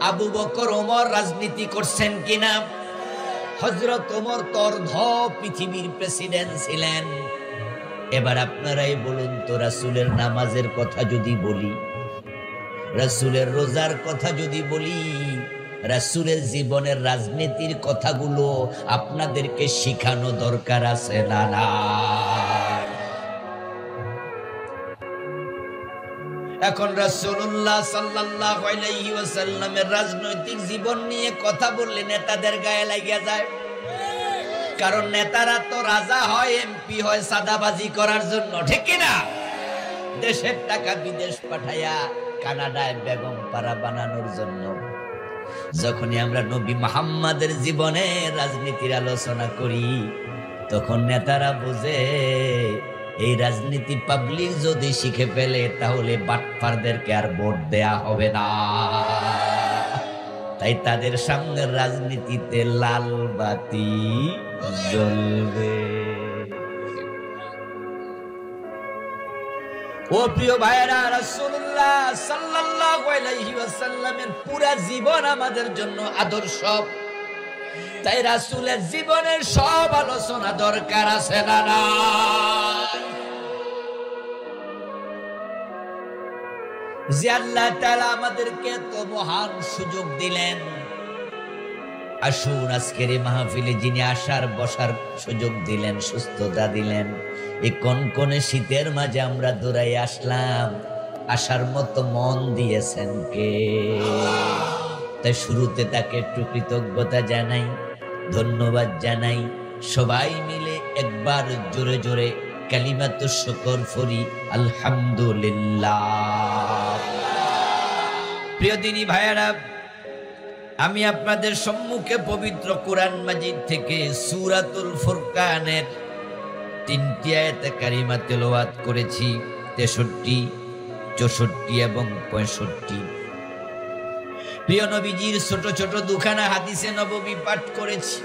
আবু বকর ওমর রাজনীতি করছেন কিনা? হযরত ওমর তো অর্ধ পৃথিবীর প্রেসিডেন্ট ছিলেন। এবার আপনারাই বলুন তো, রাসূলের নামাজের কথা যদি বলি, রাসূলের রোজার কথা যদি বলি, রাসূলের জীবনের রাজনীতির কথাগুলো আপনাদেরকে শিখানো দরকার আছে না না? এখন রাসূলুল্লাহ সাল্লাল্লাহু আলাইহি ওয়াসাল্লামের রাজনৈতিক জীবন নিয়ে কথা বললে নেতাদের গায়ে লাগিয়া যায়। কারণ নেতারা তো রাজা হয়, এমপি হয় সাদাবাজি করার জন্য, ঠিক কিনা? দেশের টাকা বিদেশ পাঠাইয়া কানাডায় বেগম পাড়া বানানোর জন্য। যখনই আমরা নবী মুহাম্মাদের জীবনে রাজনীতির আলোচনা করি, তখন নেতারা বুঝে এই রাজনীতি পাবলিক যদি শিখে ফেলে তাহলে বাটপারদেরকে আর ভোট দেয়া হবে না। তাই তাদের সামনের রাজনীতিতে লাল বাতি জ্বলবে। ও প্রিয় ভাইরা, রাসূলুল্লাহ সাল্লাল্লাহু আলাইহি ওয়াসাল্লামের পুরা জীবন আমাদের জন্য আদর্শ। তাই রাসূলের জীবনের সব আলোচনা দরকার আছে না না? যে আল্লাহ তাআলা আমাদেরকে এত মহান সুযোগ দিলেন, আসুন আজকের এই মাহফিলে যিনি আসার বসার সুযোগ দিলেন, সুস্থতা দিলেন, এই কনকনে শীতের মাঝে আমরা দৌড়াই আসলাম, আসার মতো মন দিয়েছেন কে? তাই শুরুতে তাকে একটু কৃতজ্ঞতা জানাই, ধন্যবাদ জানাই। সবাই মিলে একবার জোরে জোরে কালিমাতু শুকর পড়ি, আলহামদুলিল্লাহ। প্রিয় দিনী ভাইয়েরা, আমি আপনাদের সম্মুখে পবিত্র কোরআন মাজিদ থেকে সূরাতুল ফুরকানের 3টি আয়াতে কারিমা তেলাওয়াত করেছি, 63, 64 এবং 65। প্রিয় নবীজির ছোট ছোট দুখানা হাদিসে নববী পাঠ করেছি।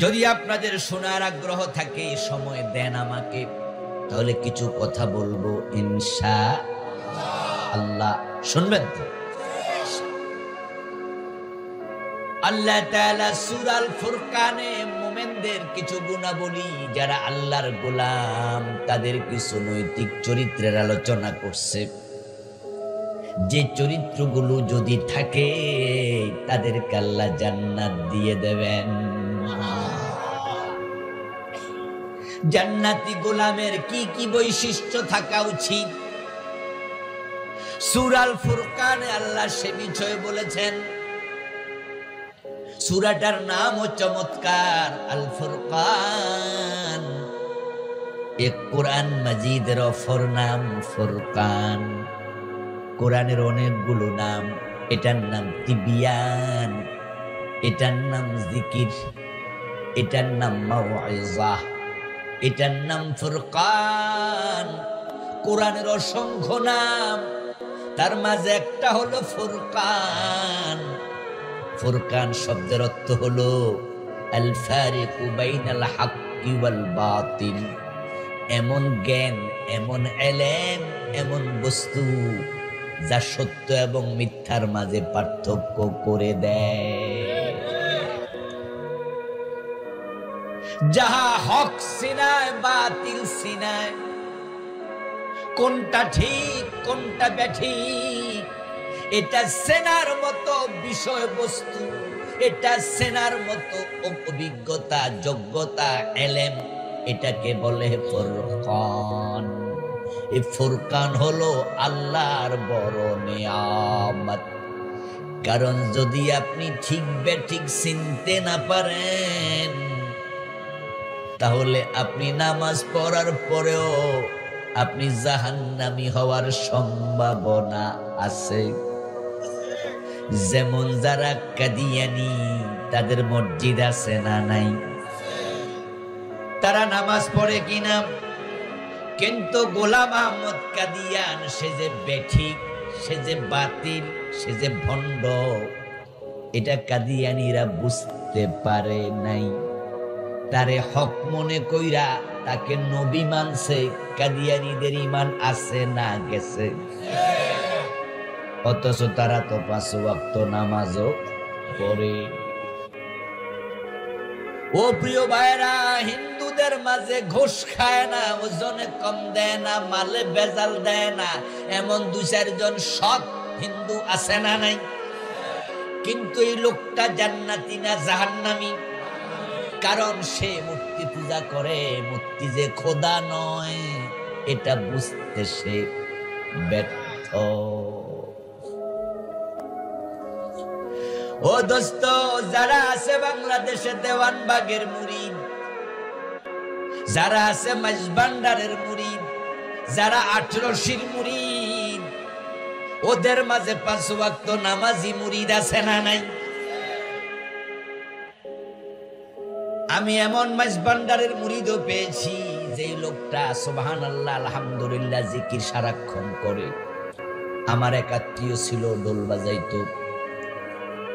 যদি আপনাদের শোনার আগ্রহ থাকে, সময় দেন আমাকে, তাহলে কিছু কথা বলবো ইনশাআল্লাহ। শুনবেন তো? আল্লাহ তাআলা সূরাল ফুরকানে মুমিনদের কিছু গুণাবলী, যারা আল্লাহর গোলাম, তাদের কিছু নৈতিক চরিত্রের আলোচনা করছে। যে চরিত্রগুলো যদি থাকে তাদেরকে আল্লাহ জান্নাত দিয়ে দেবেন। জান্নাতি গোলামের কি কি বৈশিষ্ট্য থাকা উচিত, সূরাল ফুরকানে আল্লাহ সে বিষয়ে বলেছেন। সূরাটার নাম ও চমৎকার, আল ফুরকান। এক কোরআন মাজিদের অপর নাম ফুরকান। কোরআনের অনেকগুলো নাম, এটার নাম তিবিয়ান, এটার নাম জিকির, এটার নাম মাউইজা, এটার নাম ফুরকান। কোরআনের অসংখ্য নাম, তার মাঝে একটা হলো ফুরকান। ফুরকান শব্দের অর্থ হলো আল ফারিকু বাইনাল হাক্কি ওয়াল বাতিল, এমন জ্ঞান, এমন ইলম, এমন বস্তু যা সত্য এবং মিথ্যার মাঝে পার্থক্য করে দেয়। যাহা হক সিনায়, বাতিল সিনায়, কোনটা ঠিক কোনটা বেঠিক এটা সেনার মতো বিষয়বস্তু, এটা সেনার মতো অভিজ্ঞতা, যোগ্যতা, ইলম, এটাকে বলে ফুরকান। এই ফুরকান হলো আল্লাহর বড় নিয়ামত। কারণ যদি আপনি ঠিক বেঠিক চিনতে না পারেন, তাহলে আপনি নামাজ পড়ার পরেও আপনি জাহান্নামী হওয়ার সম্ভাবনা আছে। যেমন যারা কাদিয়ানি, তাদের মসজিদ আছে না নাই? তারা নামাজ পড়ে কিনা? কিন্তু গোলাম আহমদ কাদিয়ান, সে যে বেঠিক, সে যে বাতিল, সে যে ভণ্ড, এটা কাদিয়ানিরা বুঝতে পারে নাই। তারে হক মনে কইরা তাকে নবী মানছে। কাদিয়ানীদের ঈমান আছে না গেছে? অথচ তারা তো 5 ওয়াক্ত নামাজও পড়ে। ও প্রিয় ভাইরা, হিন্দুদের মাঝে ঘুষ খায় না, ওজনে কম দেয় না, মালে বেজাল দেয় না, এমন 2-4 জন সৎ হিন্দু আছে না নাই? কিন্তু এই লোকটা জান্নাতি না জাহান্নামী? কারণ সে মূর্তি পূজা করে। মূর্তি যে খোদা নয়, এটা বুঝতে সে ব্যর্থ। ও দোস্ত, যারা আছে বাংলাদেশে দেওয়ানবাগের মুরিদ, যারা আছে মাইজভান্ডারের মুরিদ, যারা 18শির মুরিদ, ওদের মাঝে 5 ওয়াক্ত নামাজি মুরিদ আছে না নাই? আমি এমন মাইজভান্ডারের মুরিদও পেয়েছি যে লোকটা সুবহানাল্লাহ আলহামদুলিল্লাহ জিকির সারাক্ষণ করে। আমার এক আত্মীয় ছিল, ঢোল বাজাইতো।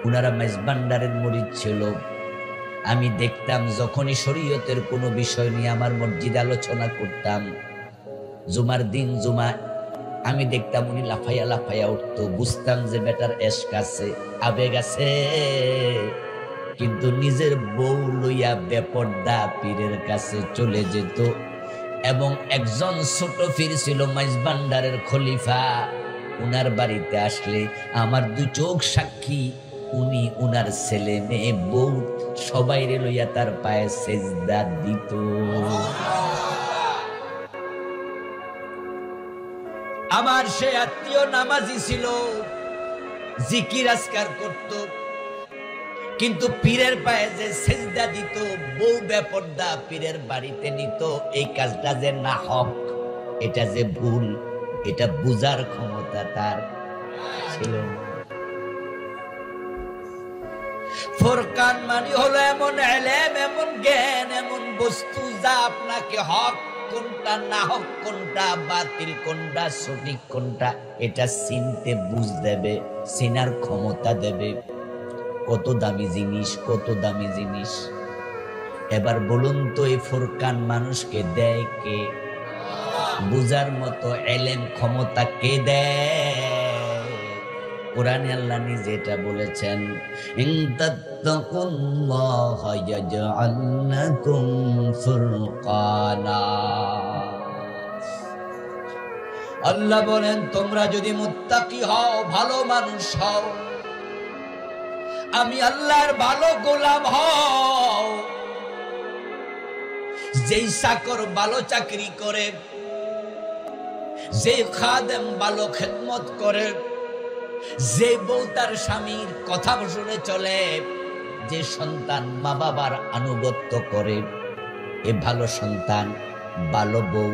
উনারা মাইজভান্ডারের মুরিদ ছিল। আমি দেখতাম যখনই শরীয়তের কোনো বিষয় নিয়ে আমার মসজিদে আলোচনা করতাম, জুমার দিন জুমা, আমি দেখতাম উনি লাফাইয়া লাফাইয়া উঠতো। বুঝতাম যে বেটার এশক আছে, আবেগ আছে। কিন্তু নিজের বউ লইয়া বেপরদা পীরের কাছে চলে যেত। এবং একজন ছোট পীর ছিল মাইজভান্ডারের খলিফা। উনার বাড়িতে আসলে আমার 2 চোখ সাক্ষী, উনি উনার ছেলে মেয়ে বউ সবাইরে লইয়া তার পায়ে সেজদা দিত। আমার সে আত্মীয় নামাজি ছিল, জিকির আজকার করত, কিন্তু পীরের পায়ে যে সেজদা দিত, বউ বেপরদা পীরের বাড়িতে নিত, এই কাজটা যে না হক, এটা যে ভুল, এটা বুঝার ক্ষমতা তার ছিল না। ফুরকান মানে হলো এমন ইলম, এমন জ্ঞান, এমন বস্তু যা আপনাকে হক কোনটা, না হক কোনটা, বাতিল কোনটা, সঠিক কোনটা, এটা চিনতে বুঝ দেবে, চিনার ক্ষমতা দেবে। কত দামি জিনিস, কত দামি জিনিস। এবার বলুন তো, এই ফুরকান মানুষকে দেয় কে? বুঝার মতো ইলম ক্ষমতা কে দেয়? কোরআনে আল্লাহ নিজে এটা বলেছেন, ইন তাত্তাকুল্লাহা ইয়াজআল লাকুম ফুরকানা। আল্লাহ বলেন, তোমরা যদি মুত্তাকি হও, ভালো মানুষ হও, আমি আল্লাহর ভালো গোলাম হও, যেই চাকর ভালো চাকরি করে, যে খাদেম ভালো খেদমত করে, যে বউ তার স্বামীর কথা শুনে চলে, যে সন্তান মা বাবার আনুগত্য করে, এ ভালো সন্তান, ভালো বউ,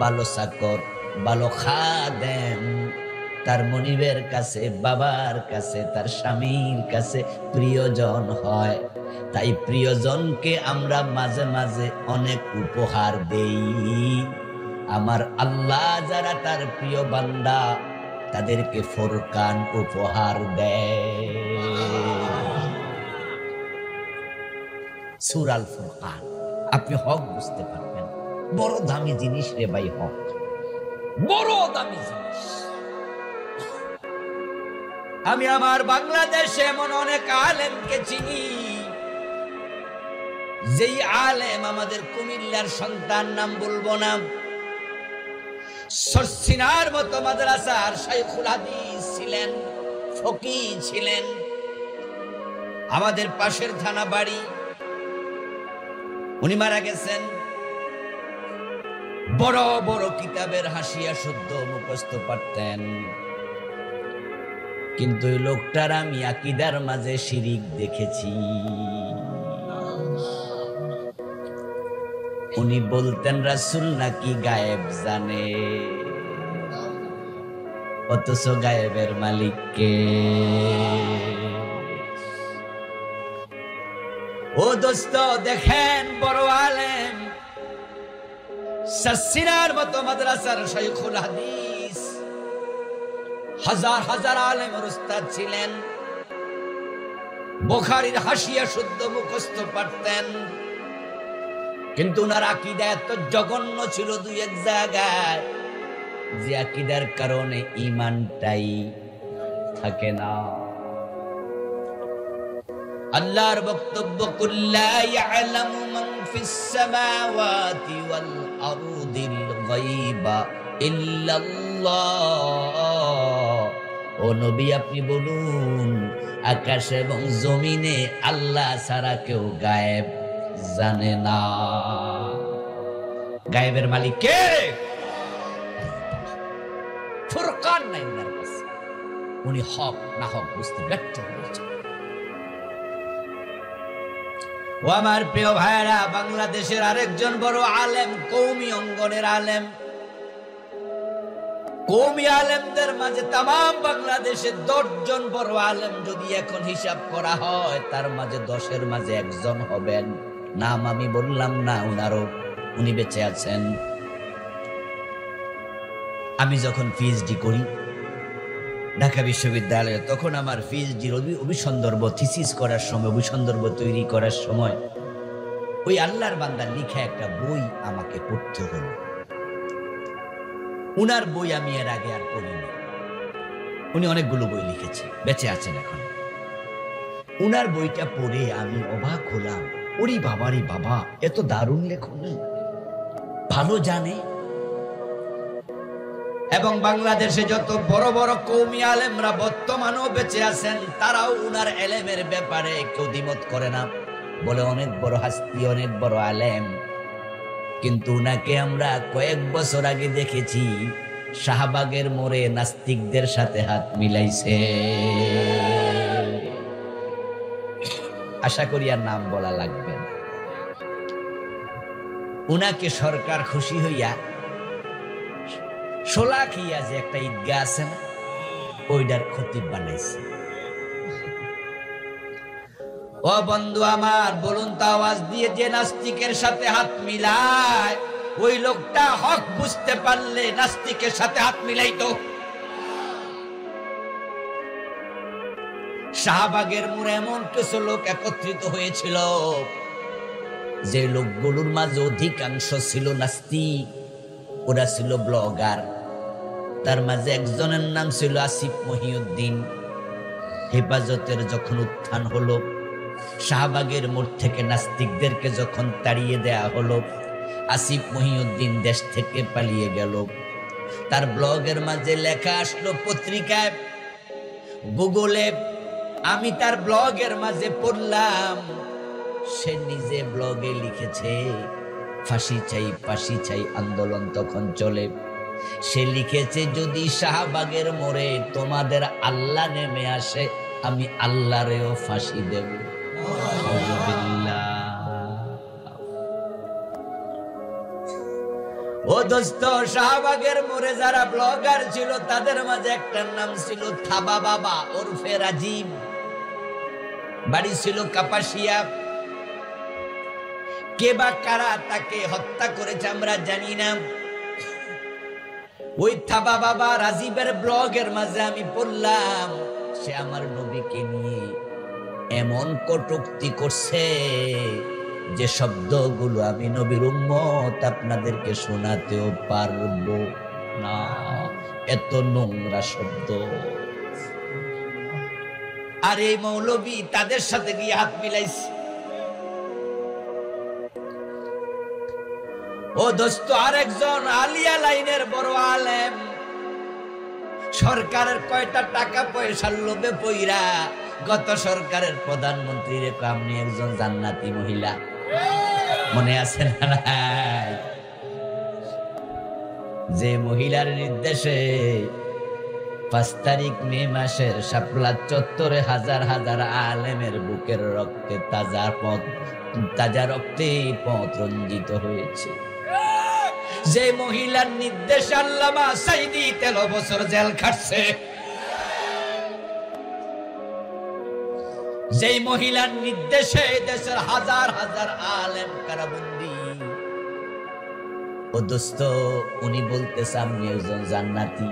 ভালো চাকর, ভালো খাদেম তার মনিবের কাছে, বাবার কাছে, তার স্বামীর কাছে প্রিয়জন হয়। তাই প্রিয়জনকে আমরা মাঝে মাঝে অনেক উপহার দেই। আমার আল্লাহ যারা তার প্রিয় বান্দা, তাদেরকে ফুরকান উপহার দেয়। সূরা আল ফুরকান। আপনি হক বুঝতে পারবেন। বড় দামি জিনিস রে ভাই, হক বড় দামি জিনিস। আমি আমার বাংলাদেশে এমন অনেক আলেমকে চিনি, যেই আলেম আমাদের কুমিল্লার সন্তান, নাম বলবো না, সরসিনার মতো মাদ্রাসার শাইখুল হাদিস ছিলেন, ফকিহ ছিলেন। আমাদের পাশের থানা বাড়ি, উনি মারা গেছেন। বড় বড় কিতাবের হাসিয়া শুদ্ধ মুখস্থ পারতেন, কিন্তু ওই লোকটার আমি আকীদার মাঝে শিরিক দেখেছি। উনি বলতেন রাসূল নাকি গায়েব জানে, অথচ গায়েবের মালিক কে? ও দোস্ত দেখেন, বড় আলেম, সরসিনার মতো মাদ্রাসার শাইখুল হাদিস, হাজার হাজার আলেমের উস্তাদ ছিলেন, বুখারীর হাসিয়া শুদ্ধ মুখস্থ পারতেন, কিন্তু উনার আকীদা এত জঘন্য ছিল দুই এক জায়গায়, যে আকীদার কারণে ঈমানটাই থাকে না। আল্লাহর বক্তব্য, কুল্লা ইয়ালামু মান ফিস সামাওয়াতি ওয়াল আরদিল গায়বা ইল্লাল্লাহ। ও নবী, আপনি বলুন, আকাশ এবং জমিনে আল্লাহ ছাড়া কেউ গায়েব জানে না। গায়েবের মালিক কে? ফুরকান নাই ওনার কাছে। উনি হক না হক বুঝতে ব্যর্থ হয়েছেন। ও আমার প্রিয় ভাইরা, বাংলাদেশের আরেকজন বড় আলেম, কওমি অঙ্গনের আলেম, কওমি আলেমদের মাঝে তাম বাংলাদেশে 10 জন বড় আলেম যদি এখন হিসাব করা হয়, তার মাঝে 10-এর মাঝে একজন হবেন। নাম আমি বললাম না উনারও, উনি বেঁচে আছেন। আমি যখন পিএইচডি করি ঢাকা বিশ্ববিদ্যালয়ে, তখন আমার পিএইচডির অভিসন্দর্ভ থিসিস করার সময়, অভিসন্দর্ভ তৈরি করার সময়, ওই আল্লাহর বান্দার লিখা একটা বই আমাকে পড়তে হলো। উনার বই আমি এর আগে আর পড়িনি। উনি অনেকগুলো বই লিখেছে, বেঁচে আছেন এখন। উনার বইটা পড়ে আমি অবাক হলাম। ওরে বাবারে বাবা, এত দারুণ লেখনী, ভালো জানে। এবং বাংলাদেশে যত বড় বড় কওমি আলেমরা বর্তমানেও বেঁচে আছেন, তারাও উনার এলেমের ব্যাপারে কেউ দ্বিমত করে না, বলে অনেক বড় হাস্তি, অনেক বড় আলেম। কিন্তু উনাকে আমরা কয়েক বছর আগে দেখেছি শাহবাগের মোড়ে নাস্তিকদের সাথে হাত মিলাইছে। আশা করি আর নাম বলা লাগবে না। উনাকে সরকার খুশি হইয়া শোলাকিয়া যে একটা ঈদগাহ আছে না, ওইটার খতিব বানাইছে। ও বন্ধু আমার, বলুন তো আওয়াজ দিয়ে, যে নাস্তিকের সাথে হাত মিলায়, ওই লোকটা হক বুঝতে পারলে নাস্তিকের সাথে হাত মিলাইতো? শাহবাগের মোড়ে এমন কিছু লোক একত্রিত হয়েছিল, যে লোকগুলোর মাঝে অধিকাংশ ছিল নাস্তিক, ওরা ছিল ব্লগার। তার মাঝে একজনের নাম ছিল আসিফ মহিউদ্দিন। হেফাজতের যখন উত্থান হলো, শাহবাগের মোড় থেকে নাস্তিকদেরকে যখন তাড়িয়ে দেয়া হলো, আসিফ মহিউদ্দিন দেশ থেকে পালিয়ে গেল। তার ব্লগের মাঝে লেখা আসলো পত্রিকায়, গুগলে। আমি তার ব্লগের মাঝে পড়লাম, সে নিজে ব্লগে লিখেছে, ফাঁসি চাই, ফাঁসি চাই আন্দোলন তখন চলে। সে লিখেছে, যদি শাহবাগের মোড়ে তোমাদের আল্লাহ নেমে আসে, আমি আল্লাহরেও ফাঁসি দেব। ও দোস্ত, শাহবাগের মোড়ে যারা ব্লগার ছিল, তাদের মাঝে একটার নাম ছিল থাবা বাবা ওরফে রাজীব। বাড়ি ছিল কাপাসিয়া। কে বা কারা তাকে হত্যা করেছে আমরা জানি না। ওই থাবা বাবা রাজীবের ব্লগের মাঝে আমি পড়লাম, সে আমার নবীকে নিয়ে এমন কটূক্তি করছে, যে শব্দগুলো আমি নবীর উম্মত আপনাদেরকে শোনাতেও পারবো না, এত নোংরা শব্দ। আর এই মৌলবী তাদের সাথে গিয়ে হাত মিলাইছে। ও দোস্ত, আরেকজন আলিয়া লাইনের বড় আলেম, সরকারের কয়টা টাকা পয়সার লোভে পইরা গত সরকারের প্রধানমন্ত্রীর আপনি একজন জান্নাতি মহিলা, মনে আছে না? যে মহিলার নির্দেশে 5 তারিখ মে মাসের শাপলা চত্বরে হাজার হাজার আলেমের বুকের রক্তে তাজা রক্তে পথ রঞ্জিত হয়েছে। যে মহিলার নির্দেশ আল্লামা সাইদি 13 বছর জেল খাটছে, যে মহিলার নির্দেশে দেশের হাজার হাজার আলেম কারাবন্দী। ও দোস্ত, উনি বলতেছে আমি একজন জান্নাতি।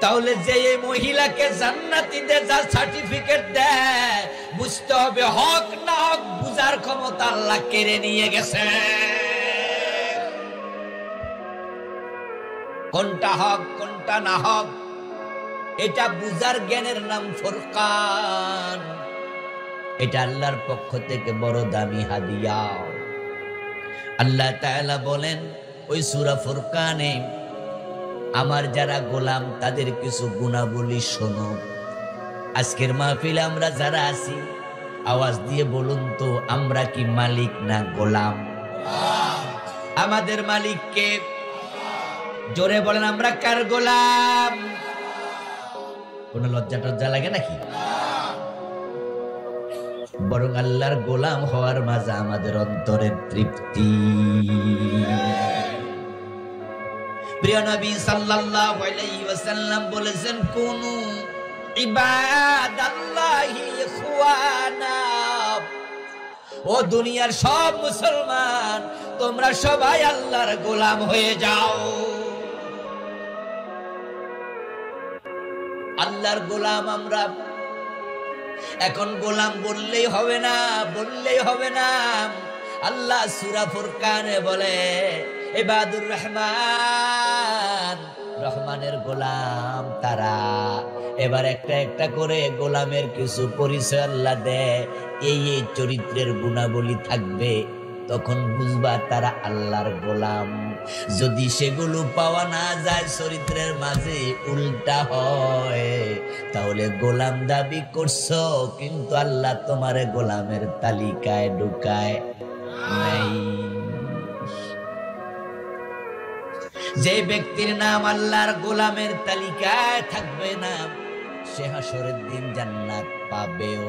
তাহলে যে এই মহিলাকে জান্নাতীদের যা সার্টিফিকেট দেয়, বুঝতে হবে হক না হক বুঝার ক্ষমতা আল্লাহ কেড়ে নিয়ে গেছে। কোনটা হক কোনটা না হক এটা বুঝার জ্ঞানের নাম ফুরকান। এটা আল্লাহর পক্ষ থেকে বড় দামি হাদিয়া। আল্লাহ তাআলা বলেন ওই সূরা ফুরকানে, আমার যারা গোলাম তাদের কিছু গুণাবলী শোনো। আজকের মাহফিলে আমরা যারা আছি, আওয়াজ দিয়ে বলুন তো, আমরা কি মালিক না গোলাম? আমাদের মালিক কে? জোরে বলেন, আমরা কার গোলাম? কোন লজ্জা টজ্জা লাগে নাকি? বরং আল্লাহর গোলাম হওয়ার মাঝে আমাদের অন্তরের তৃপ্তি। প্রিয় নবী সাল্লাল্লাহু আলাইহি ওয়াসাল্লাম বলেছেন, কুনু ইবাদাল্লাহি ইখওয়ানা। ও দুনিয়ার সব মুসলমান, তোমরা সবাই আল্লাহর গোলাম হয়ে যাও। আল্লাহর গোলাম আমরা। এখন গোলাম বললেই হবে না, বললেই হবে না। আল্লাহ সূরা ফুরকানে বলে, ইবাদুর রহমান, রহমানের গোলাম তারা। এবার একটা একটা করে গোলামের কিছু পরিচয় আল্লাহ দেয়। এই এই চরিত্রের গুণাবলী থাকবে, তখন বুঝবা তারা আল্লাহর গোলাম। যদি সেগুলো পাওয়া না যায়, চরিত্রের মাঝে উল্টা হয়, তাহলে গোলাম দাবি করছো, কিন্তু আল্লাহ তোমারে গোলামের তালিকায় ঢুকায় নাই। যে ব্যক্তির নাম আল্লাহর গোলামের তালিকায় থাকবে না, সে হাসরের দিন জান্নাত পাবেও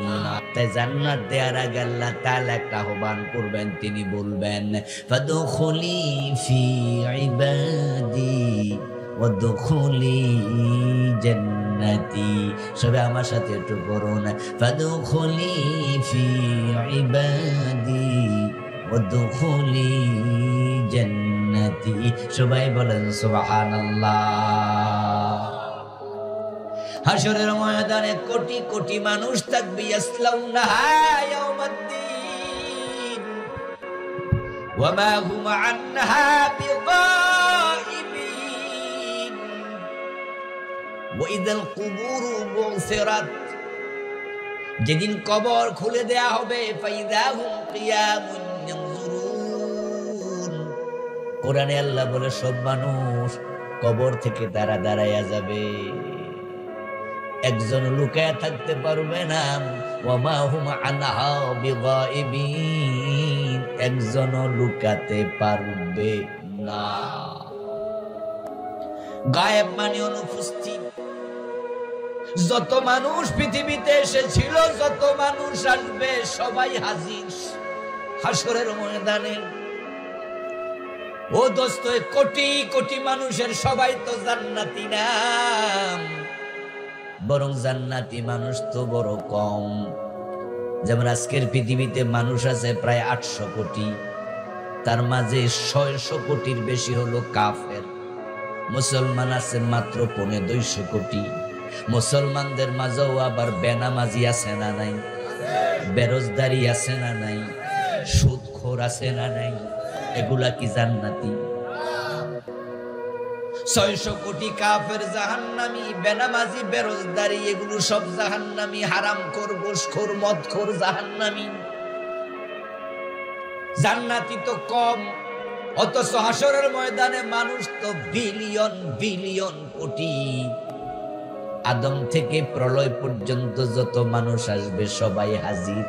না। তাই জান্নাত দেওয়ার আগে আল্লাহ তাআলা একটা আহ্বান করবেন, তিনি বলবেন, ফাদখুলি ফি ইবাদি ওয়াদখুলি জান্নাতি। সবাই আমার সাথে একটু পড়ুন, ফাদখুলি ফি ইবাদি ওয়াদখুলি জান্নাতি। সবাই বলেন সুবহানাল্লাহ। হাসরের ময়দানে কোটি কোটি মানুষ থাকবে, ইয়াসলাউনাহা ইয়াউমাদ্দিন ওয়া মা হুম আনহা বিগাইবিন ওয়া ইযাল কুবুরু বুসিরাত। যেদিন কবর খুলে দেয়া হবে, ফাইযা হুম কিয়ামুন ইয়ানজুরুন। কোরআনে আল্লাহ বলে, সব মানুষ কবর থেকে তারা দাঁড়ায়া যাবে, একজন লুকায় থাকতে পারবে না। ওয়ামা হুম আনহা বিগাইবিন, একজন লুকাতে পারবে না। গায়েব মানে অনুপস্থিত। যত মানুষ পৃথিবীতে এসেছিল, যত মানুষ আসবে, সবাই হাজির হাসরের ময়দানে। ও দোস্ত, কোটি কোটি মানুষের সবাই তো জান্নাতি না, বরং জান্নাতি মানুষ তো বড় কম। যেমন আজকের পৃথিবীতে মানুষ আছে প্রায় 800 কোটি, তার মাঝে 600 কোটির বেশি হলো কাফের। মুসলমান আছে মাত্র 250 কোটি। মুসলমানদের মাঝেও আবার বেনামাজি আছে না নাই? বেরোজগারি আছে না নাই, সুদখোর আছে না নাই, এগুলা কি জান্নাতি? 600 কোটি কাফের জাহান্নামী, বেনামাজি বেরোজগারি এগুলো সব জাহান্নামী, হারামখোর ঘুষখোর মদখোর জাহান্নামী। জান্নাতি তো কম, অথচ হাসরের ময়দানে মানুষ তো বিলিয়ন বিলিয়ন কোটি। আদম থেকে প্রলয় পর্যন্ত যত মানুষ আসবে সবাই হাজির।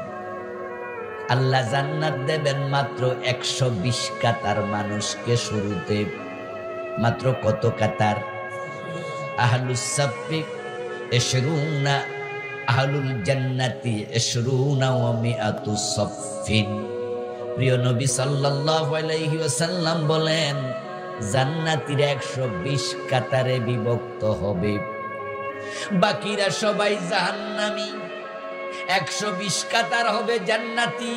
আল্লাহ জান্নাত দেবেন মাত্র 120 কাতার মানুষকে শুরুতে। মাত্র কত কাতার? আহলুস সাফফি 20, আহলুল জান্নাতি 20 ওয়া মিআতু সাফফিন। প্রিয় নবী সাল্লাল্লাহু আলাইহি ওয়াসাল্লাম বলেন, জান্নাতীরা 120 কাতারে বিভক্ত হবে, বাকিরা সবাই জাহান্নামী। 120 কাতার হবে জান্নাতি,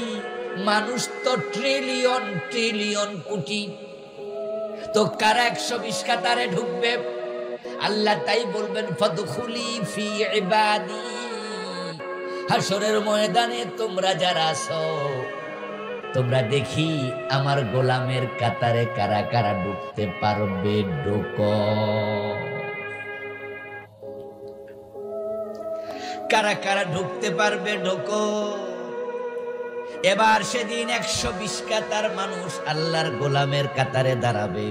মানুষ তো ট্রিলিয়ন ট্রিলিয়ন কোটি। তো কারা 120 কাতারে ঢুকবে? আল্লাহ তাই বলবেন, ফাদখুলি ফি ইবাদি। হাসরের ময়দানে তোমরা যারা আছো, তোমরা দেখি আমার গোলামের কাতারে কারা কারা ঢুকতে পারবে, ঢোকো। কারা কারা ঢুকতে পারবে, ঢোকো। এবার সেদিন 120 কাতার মানুষ আল্লাহর গোলামের কাতারে দাঁড়াবে।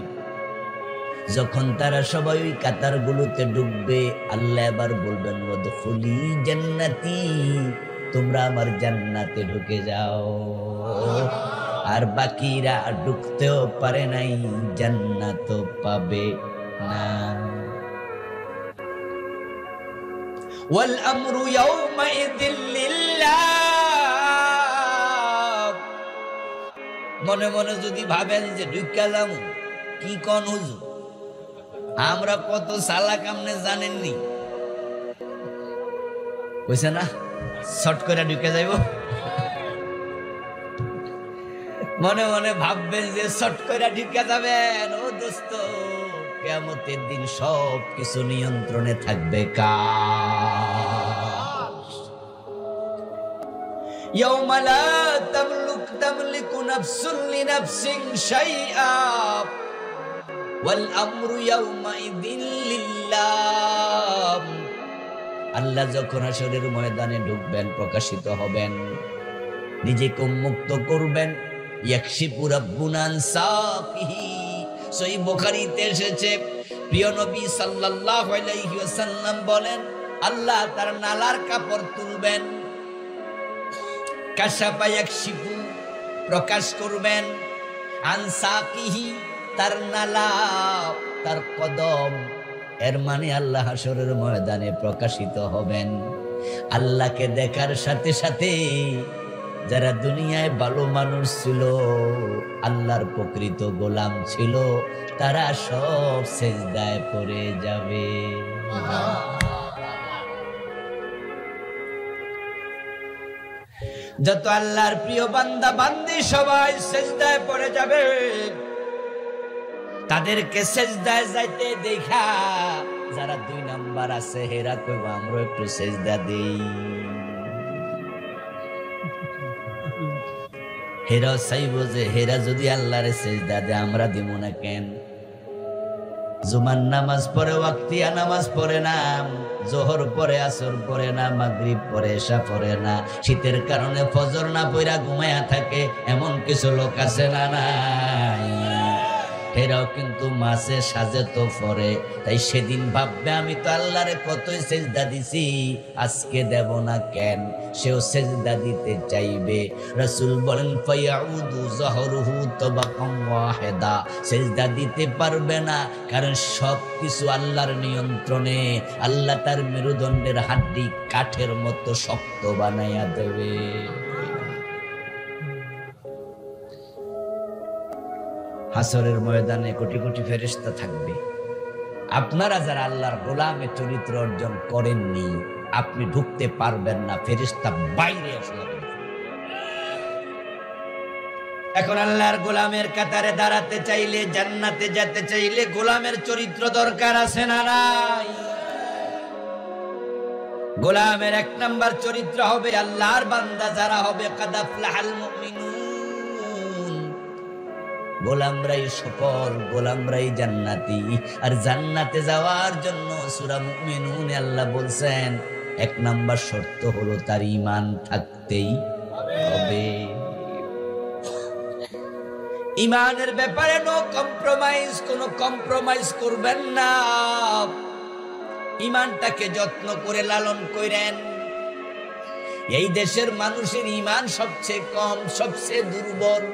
যখন তারা সবাই ওই কাতার গুলোতে ঢুকবে, আল্লাহ এবার বলবেন, ওয়াদখুলি জান্নাতি, তোমরা আমার জান্নাতে ঢুকে যাও। আর বাকিরা ঢুকতেও পারে নাই, জান্নাত পাবে না। ওয়াল আমরু ইয়াউমাইযিল লিল্লাহ। মনে মনে যদি ভাবেন যে ঢুকা যাবো, কি কোন হুজুর, আমরা কত চালাক আপনি জানেননি। কইছে না শর্ট করে ঢুকে যাইব। মনে মনে ভাববেন যে শর্ট করে ঢুকে যাবেন। ও দোস্ত, কিয়ামতের দিন সব কিছু নিয়ন্ত্রণে থাকবে কার? ইয়াউমা লা তামলিকু নাফসুন লিনাফসিন শাইআ ওয়াল আমরু ইয়াউমাইযিন লিল্লাহ। আল্লাহ যখন হাসরের ময়দানে ঢুকবেন, প্রকাশিত হবেন, নিজেকে মুক্ত করবেন। ইয়াকশিফু রাব্বুনা আন সাকিহি। সহিহ বুখারীতে এসেছে, প্রিয় নবী সাল্লাল্লাহু আলাইহি ওয়াসাল্লাম বলেন, আল্লাহ তার নালার কাপড় তুলবেন। কাশাফা ইয়াকশিফু, প্রকাশ করবেন। আন সাকিহি, তার নালা, তার কদম। এর মানে আল্লাহ হাসরের ময়দানে প্রকাশিত হবেন। আল্লাহকে দেখার সাথে সাথে যারা দুনিয়ায় ভালো মানুষ ছিল, আল্লাহর প্রকৃত গোলাম ছিল, তারা সব সিজদায় পড়ে যাবে। যত আল্লাহর প্রিয় বান্দা বান্দি সবাই সিজদায় পড়ে যাবে। তাদেরকে সিজদায় যাইতে দেখা যারা 2 নাম্বার আছে, হেরা কইব আমরা একটু সিজদা দেই। হেরা চাইব যে হেরা যদি আল্লাহরে সিজদা দেয়, আমরা দিব না কেন? জুমার নামাজ পড়ে, ওয়াক্তিয়া নামাজ পড়ে না, জোহর পড়ে, আসর পড়ে না, মাগরিব পড়ে, এশা পড়ে না, শীতের কারণে ফজর না পড়া ঘুমায়া থাকে, এমন কিছু লোক আছে না নাই? এরাও কিন্তু মাসে সাজে তো পড়ে। তাই সেদিন ভাববে, আমি তো আল্লাহরে কতই সিজদা দিছি, আজকে দেব না কেন? সেও সিজদা দিতে চাইবে। রাসূল বলেন, ফায়াউদু যাহরুহু তাবাকাম ওয়াহিদা। সিজদা দিতে পারবে না, কারণ সবকিছু আল্লাহর নিয়ন্ত্রণে। আল্লাহ তার মেরুদণ্ডের হাড্ডি কাঠের মতো শক্ত বানাইয়া দেবে। হাসরের ময়দানে কোটি কোটি ফেরেশতা থাকবে। আপনারা যারা আল্লাহর গোলামে চরিত্র অর্জন করেননি, আপনি ঢুকতে পারবেন না, ফেরেশতা বাইরে এসে যাবেন। এখন আল্লাহর গোলামের কাতারে দাঁড়াতে চাইলে, জান্নাতে যেতে চাইলে গোলামের চরিত্র দরকার আছে না নাই? গোলামের এক নাম্বার চরিত্র হবে আল্লাহর বান্দা যারা হবে কাদ আফলাহাল মুমিনুন, গোলামরাই সফল, গোলামরাই জান্নাতি। আর জান্নাতে যাওয়ার জন্য সূরা মুমিনুনে আল্লাহ বলছেন এক নাম্বার শর্ত হলো তার ঈমান থাকতেই হবে। ঈমানের ব্যাপারে নো কম্প্রোমাইজ, কোনো কম্প্রোমাইজ করবেন না। ঈমানটাকে যত্ন করে লালন করেন। এই দেশের মানুষের ঈমান সবচেয়ে কম, সবচেয়ে দুর্বল,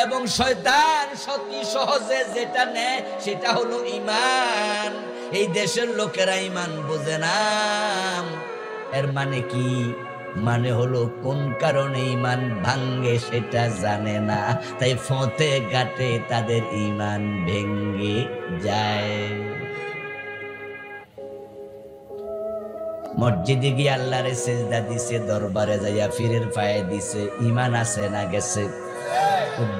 এবং শয়তান অতি সহজে যেটা নেয় সেটা হলো ঈমান। এই দেশের লোকেরা ঈমান বোঝে না। এর মানে কি? মানে হলো কোন কারণে ঈমান ভাঙ্গে সেটা জানে না, তাই ফতে ঘাটে তাদের ঈমান ভেঙ্গে যায়। মসজিদে গিয়ে আল্লাহরে সেজদা দিছে, দরবারে যাইয়া ফিরের পায়ে দিছে, ঈমান আছে না গেছে?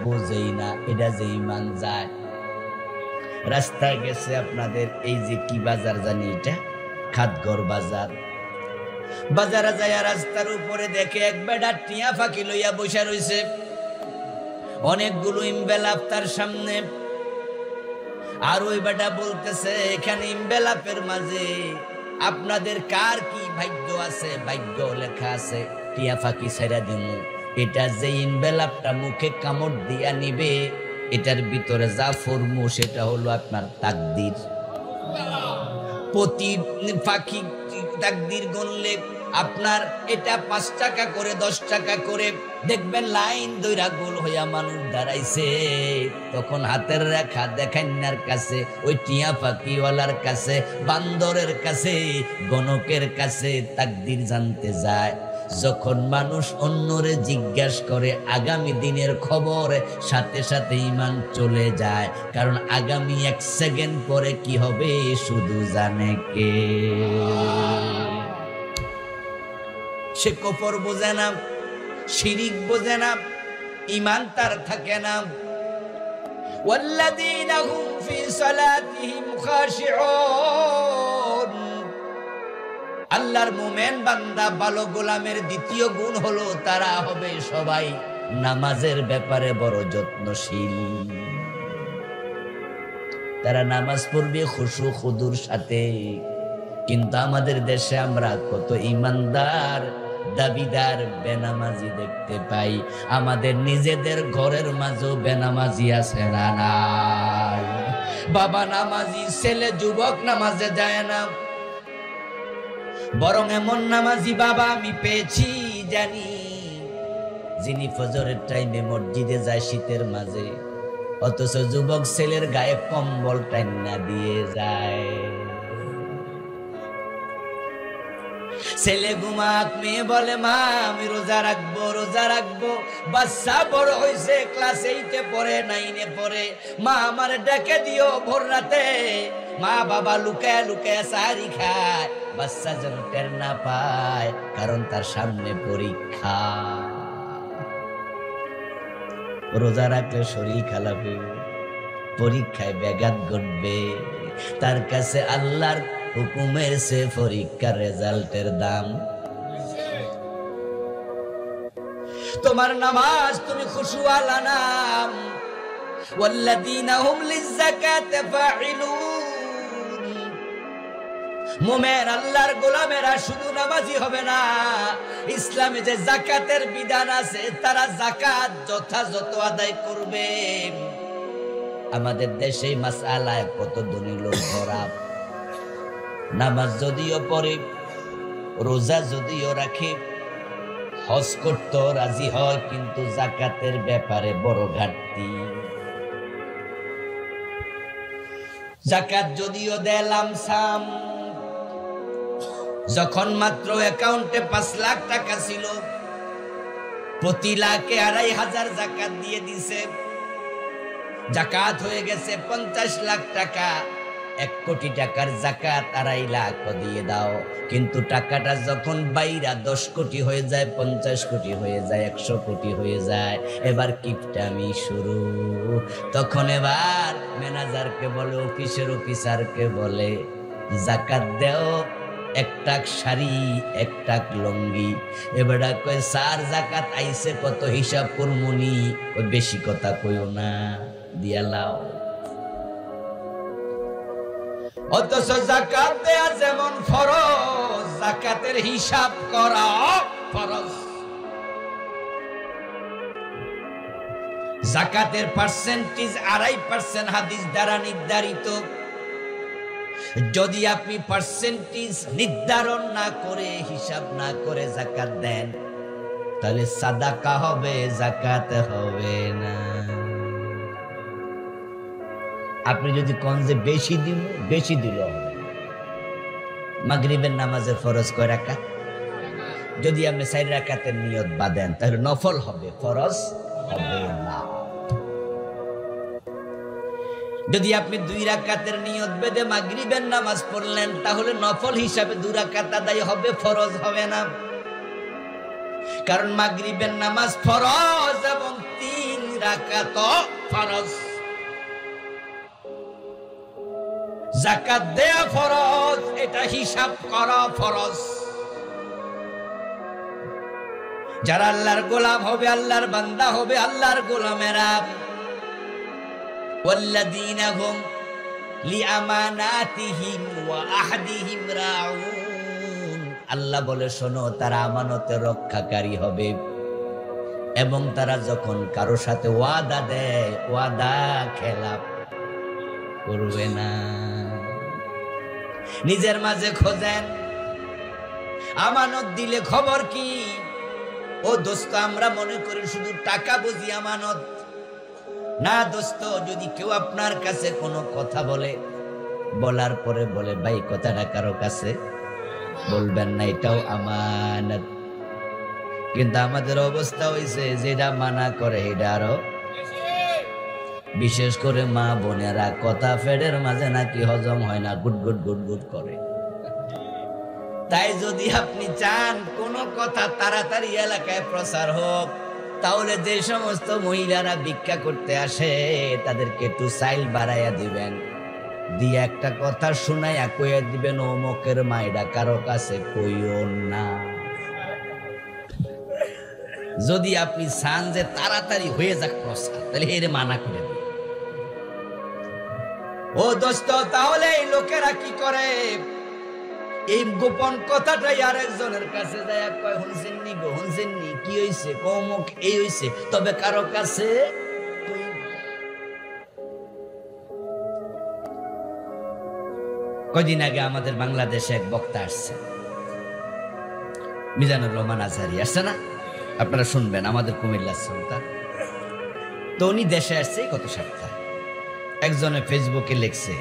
বুঝেই না এটা যে ঈমান যায়। রাস্তায় গেছে আপনাদের এই যে কি বাজার জানি এটা, খাতঘর বাজার। বাজারে যাইয়া রাস্তার উপরে দেখে এক বেটা টিয়া ফাঁকি লইয়া বসে রইছে, অনেকগুলো ইমবেলাপ তার সামনে। আর ওই বেটা বলতেছে এখানে ইমবেলাপের মাঝে আপনাদের কার কি ভাগ্য আছে? ভাগ্য লেখা আছে টিয়া ফাঁকি ছেড়া দিমু। এটা যে ইনভেলাপটা মুখে কামড় দিয়া নিবে, এটার ভিতরে যা ফরমু সেটা হলো আপনার তাকদির। প্রতি ফাঁকি তাকদির গণলে আপনার এটা 5 টাকা করে 10 টাকা করে। দেখবেন লাইন দইরা গোল হইয়া মানুষ দাঁড়াইছে, তখন হাতের রেখা দেখাইনার কাছে, ওই টিয়া ফাঁকিওয়ালার কাছে, বান্দরের কাছে, গণকের কাছে তাকদির জানতে যায়। যখন মানুষ অন্যরে জিজ্ঞাসা করে আগামী দিনের খবর, সাথে সাথে ঈমান চলে যায়, কারণ আগামী 1 সেকেন্ড পরে কি হবে শুধু জানে কে। সে কফর বোঝে না, শিরিক বোঝে না, ঈমান তার থাকে না। ওয়াল্লাযীনা হুম ফি সালাতিহিম খাশিউন, আল্লাহর মুমিন বান্দা ভালো গোলামের দ্বিতীয় গুণ হলো তারা হবে সবাই নামাজের ব্যাপারে বড় যত্নশীল। তারা নামাজ পড়বে খুশু খুদুর সাথে। কিন্তু আমাদের দেশে আমরা কত ঈমানদার দাবিদার বেনামাজি দেখতে পাই। আমাদের নিজেদের ঘরের মাঝেও বেনামাজি আছে না নাই? বাবা নামাজি, ছেলে যুবক নামাজে যায় না, বরং এমন নামাজি বাবা আমি পেয়েছি জানি, যিনি ফজরের টাইমে মসজিদে যায় শীতের মাঝে, অথচ যুবক ছেলের গায়ে কম্বল টাইনা দিয়ে যায়। ছেলে ঘুমাক, মেয়ে বলে মা আমি রোজা রাখবো, রোজা রাখবো। বাচ্চা বড় হয়েছে, ক্লাস 8-এ পড়ে, 9-এ পড়ে, মা আমার ডেকে দিও ভোর রাতে। মা বাবা লুকায় লুকায় সাহারি খায়, বাচ্চা যেন টের না পায়, কারণ তার সামনে পরীক্ষা। রোজা রাখলে শরীর খারাপ হবে, পরীক্ষায় ব্যাঘাত ঘটবে। তার কাছে আল্লাহর হুকুমের সে পরীক্ষার রেজাল্টের দাম। তোমার নামাজ তুমি খুশুওয়ালা নাম, ওয়াল্লাযীনা হুম লিয-যাকাতি ফাঈলুন। মুমিন আল্লাহর গোলামেরা শুধু নামাজি হবে না, ইসলামে যে যাকাতের বিধান আছে তারা যাকাত যথাযথ আদায় করবে। আমাদের দেশে মাসআলায় কত ধনী লোক ধরা, নামাজ যদিও পড়ে, রোজা যদিও রাখে, হজ করতে রাজি হয়, কিন্তু যাকাতের ব্যাপারে বড় ঘাটতি। যাকাত যদিও দেয় লামসাম, যখন মাত্র অ্যাকাউন্টে 5 লাখ টাকা ছিল, প্রতি লাখে 2,500 যাকাত দিয়ে দিছে। যাকাত হয়ে গেছে 50 লাখ টাকা। 1 কোটি টাকার যাকাত 2.5 লাখ দিয়ে দাও, কিন্তু টাকাটা যখন বাইরা 10 কোটি হয়ে যায়, 50 কোটি হয়ে যায়, 100 কোটি হয়ে যায়, এবার কিপটামি শুরু। তখন এবার ম্যানেজারকে বলে, অফিসের অফিসারকে বলে যাকাত দেও, একটা শাড়ি, একটা লঙ্গি। এবারে কয় স্যার জাকাত আইছে কত, হিসাব করমুনি। ওই বেশি কথা কইও না, দিয়া লাও। অথচ জাকাত দেয়া যেমন ফরজ, জাকাতের হিসাব করা ফরজ। জাকাতের পার্সেন্টেজ 2.5% হাদিস দ্বারা নির্ধারিত। যদি আপনি পার্সেন্টেজ নির্ধারণ না করে, হিসাব না করে জাকাত দেন, তাহলে সাদাকা হবে, জাকাত হবে না। আপনি যদি কোন যে বেশি দিন, বেশি দিল হবে। মাগরিবের নামাজের ফরজ কয় রাকাত? যদি আপনি 4 রাকাতের নিয়ত বাঁধেন, তাহলে নফল হবে, ফরজ হবে না। যদি আপনি 2 রাকাতের নিয়ত বেঁধে মাগরিবের নামাজ পড়লেন, তাহলে নফল হিসাবে 2 রাকাত আদায় হবে, ফরজ হবে না। কারণ মাগরিবের নামাজ ফরজ এবং 3 রাকাত ফরজ। জাকাত দেয়া ফরজ, এটা হিসাব করা ফরজ। যারা আল্লাহর গোলাম হবে, আল্লাহর বান্দা হবে, আল্লাহর গোলামেরা, ওয়াল্লাযীনা হুম লিআমানাতিহিম ওয়া আহদিহিম রাউন। আল্লাহ বলে শোনো, তারা আমানতের রক্ষাকারী হবে এবং তারা যখন কারো সাথে ওয়াদা দেয়, ওয়াদা খেলাপ করবে না। নিজের মাঝে খোঁজেন, আমানত দিলে খবর কি? ও দোস্ত, আমরা মনে করি শুধু টাকা বুঝি আমানত। না দোস্ত, যদি কেউ আপনার কাছে কোনো কথা বলে, বলার পরে বলে ভাই কথাটা কারো কাছে বলবেন না, এটাও আমানত। কিন্তু আমাদের অবস্থা হয়েছে, যেটা মানা করে এটা আরো। বিশেষ করে মা বোনেরা, কথা ফেডের মাঝে নাকি হজম হয় না, গুটগুট গুটগুট করে। তাই যদি আপনি চান কোন কথা তাড়াতাড়ি এলাকায় প্রচার হোক, তাহলে যে সমস্ত মহিলারা ভিক্ষা করতে আসে, তাদেরকে একটু সাইল বাড়াইয়া দিবেন, দিয়ে একটা কথা শুনাইয়া কইয়া দিবেন, অমুকের মাইডা কারো কাছে কইও না। যদি আপনি চান যে তাড়াতাড়ি হয়ে যাক প্রচার, তাহলে এর মানা করে দিন। ও দোস্ত, তাহলে এই লোকেরা কি করে? এই গোপন কথাটাই আরেকজনের কাছে যায়, কয় শুনছেননি গো, শুনছেননি কি হইছে, কমক এই হইছে, তবে কারো কাছে। কয়দিন আগে আমাদের বাংলাদেশে এক বক্তা আসছে, মিজানুর রহমান আজহারি আসছে না? আপনারা শুনবেন, আমাদের কুমিল্লার সুলতান। তো উনি দেশে আসছে গত সপ্তাহে। একজনে ফেসবুকে লিখছে,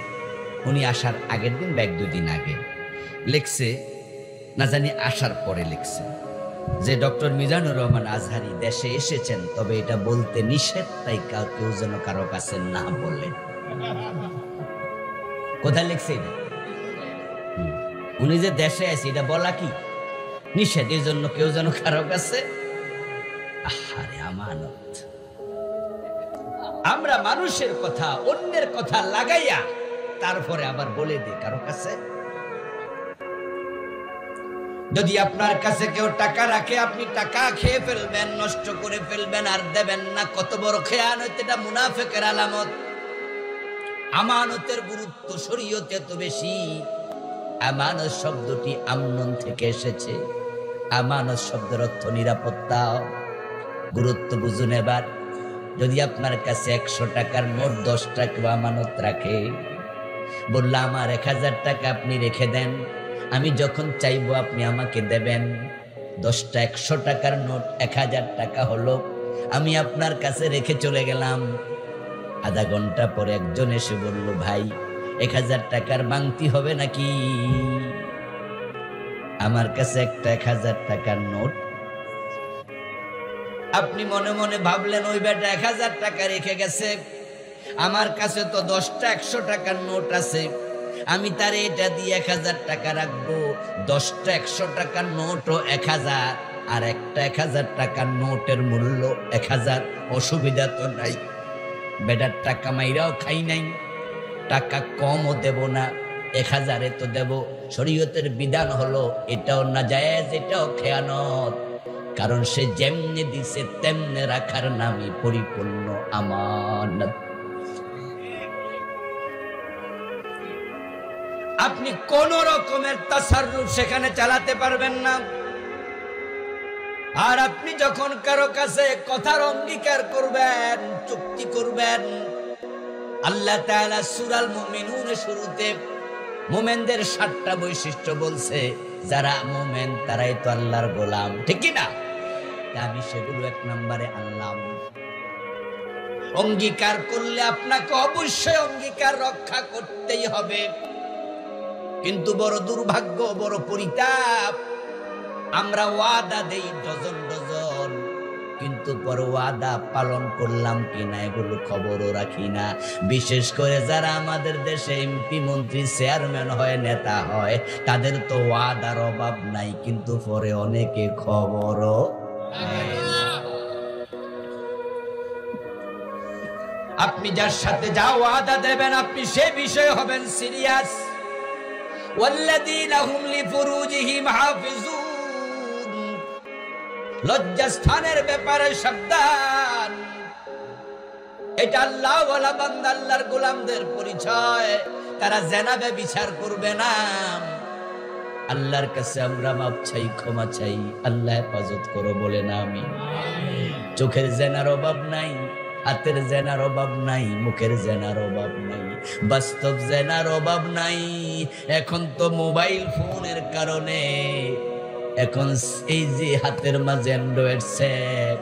উনি আসার আগের দিন বা 1-2 দিন আগে লিখছে, না জানি আসার পরে লিখছে, যে ডক্টর মিজানুর রহমান আজহারি দেশে এসেছেন, তবে এটা বলতে নিষেধ, তাই কেউ যেন কারো কাছে না বলেন। কোথায় লিখছে এটা? উনি যে দেশে আছে এটা বলা কি নিষেধ, এই জন্য কেউ যেন কারো কাছে। আহারে আমানত। আমরা মানুষের কথা, অন্যের কথা লাগাইয়া তারপরে আবার বলে দিই কারো কাছে। যদি আপনার কাছে কেউ টাকা রাখে, আপনি টাকা খেয়ে ফেলবেন, নষ্ট করে ফেলবেন, আর দেবেন না, কত বড় খেয়ানত! এটা মুনাফিকের আলামত। আমানতের গুরুত্ব শরীয়তে এত বেশি। আমানত শব্দটি আমনন থেকে এসেছে। আমানত শব্দের অর্থ নিরাপত্তা। গুরুত্ব বুঝুন এবার। যদি আপনার কাছে 100 টাকার নোট 10 টাকা আমানত রাখে, বললা আমার 1000 টাকা আপনি রেখে দেন, আমি যখন চাইবো আপনি আমাকে দেবেন। 10টা 100 টাকার নোট 1000 টাকা হলো, আমি আপনার কাছে রেখে চলে গেলাম। আধা ঘন্টা পরে একজন এসে বলল, ভাই 1000 টাকার বাংতি হবে নাকি? আমার কাছে একটা 1000 টাকার নোট। আপনি মনে মনে ভাবলেন, ওই বেটা 1000 টাকা রেখে গেছে, আমার কাছে তো 10টা 100 টাকার নোট আছে, আমি তার এটা দিয়ে 1000 টাকা রাখবো। 10টা 100 টাকার নোটও 1000, আর একটা 1000 টাকার নোটের মূল্য 1000। অসুবিধা তো নাই, বেটার টাকা মাইরাও খাই নাই, টাকা কমও দেব না, 1000 তো দেব। শরীয়তের বিধান হলো এটাও নাজায়েজ, এটাও খেয়ানত, কারণ সে যেমনে দিছে তেমনে রাখার নামই পরিপূর্ণ আমানত। আপনি কোন রকমের তাসাররুফ সেখানে চালাতে পারবেন না। আর আপনি যখন কারো কাছে কথার অঙ্গীকার করবেন, চুক্তি করবেন, আল্লাহ তাআলা সূরাল মুমিনুনের শুরুতে মুমিনদের 7টা বৈশিষ্ট্য বলছে, যারা মুমিন তারাই তো আল্লাহর গোলাম, ঠিক কি না? আমি সেগুলো 1 নম্বরে আনলাম। অঙ্গীকার করলে আপনাকে অবশ্যই অঙ্গীকার রক্ষা করতেই হবে, কিন্তু বড় দুর্ভাগ্য, বড় পরিতাপ, আমরা ওয়াদা দেই ডজন ডজন, কিন্তু পর ওয়াদা পালন করলাম কিনা এগুলো খবরও রাখি না। বিশেষ করে যারা আমাদের দেশে এমপি, মন্ত্রী, চেয়ারম্যান হয়, নেতা হয়, তাদের তো ওয়াদার অভাব নাই, কিন্তু পরে অনেকে খবরও। আপনি যার সাথে যা ওয়াদা দেবেন আপনি সে বিষয়ে হবেন সিরিয়াস। ওয়াল্লাযীনা হুম লিফুরুজিহিম হাফিজুন, লজ্জাস্থানের ব্যাপারে সাবধান। এটা আল্লাহ ওয়ালা বান্দা, আল্লাহর গোলামদের পরিচয়। তারা জেনা ব্যভিচার করবে না। আল্লাহর কাছে আমরা মাপ চাই, ক্ষমা চাই, আল্লাহ হেফাজত করো বলে না আমি। চোখের জেনার অভাব নাই, হাতের জেনার অভাব নাই, মুখের জেনার অভাব নাই, বাস্তব জেনার অভাব নাই। এখন তো মোবাইল ফোনের কারণে, এখন এই যে হাতের মাঝে অ্যান্ড্রয়েড সেট,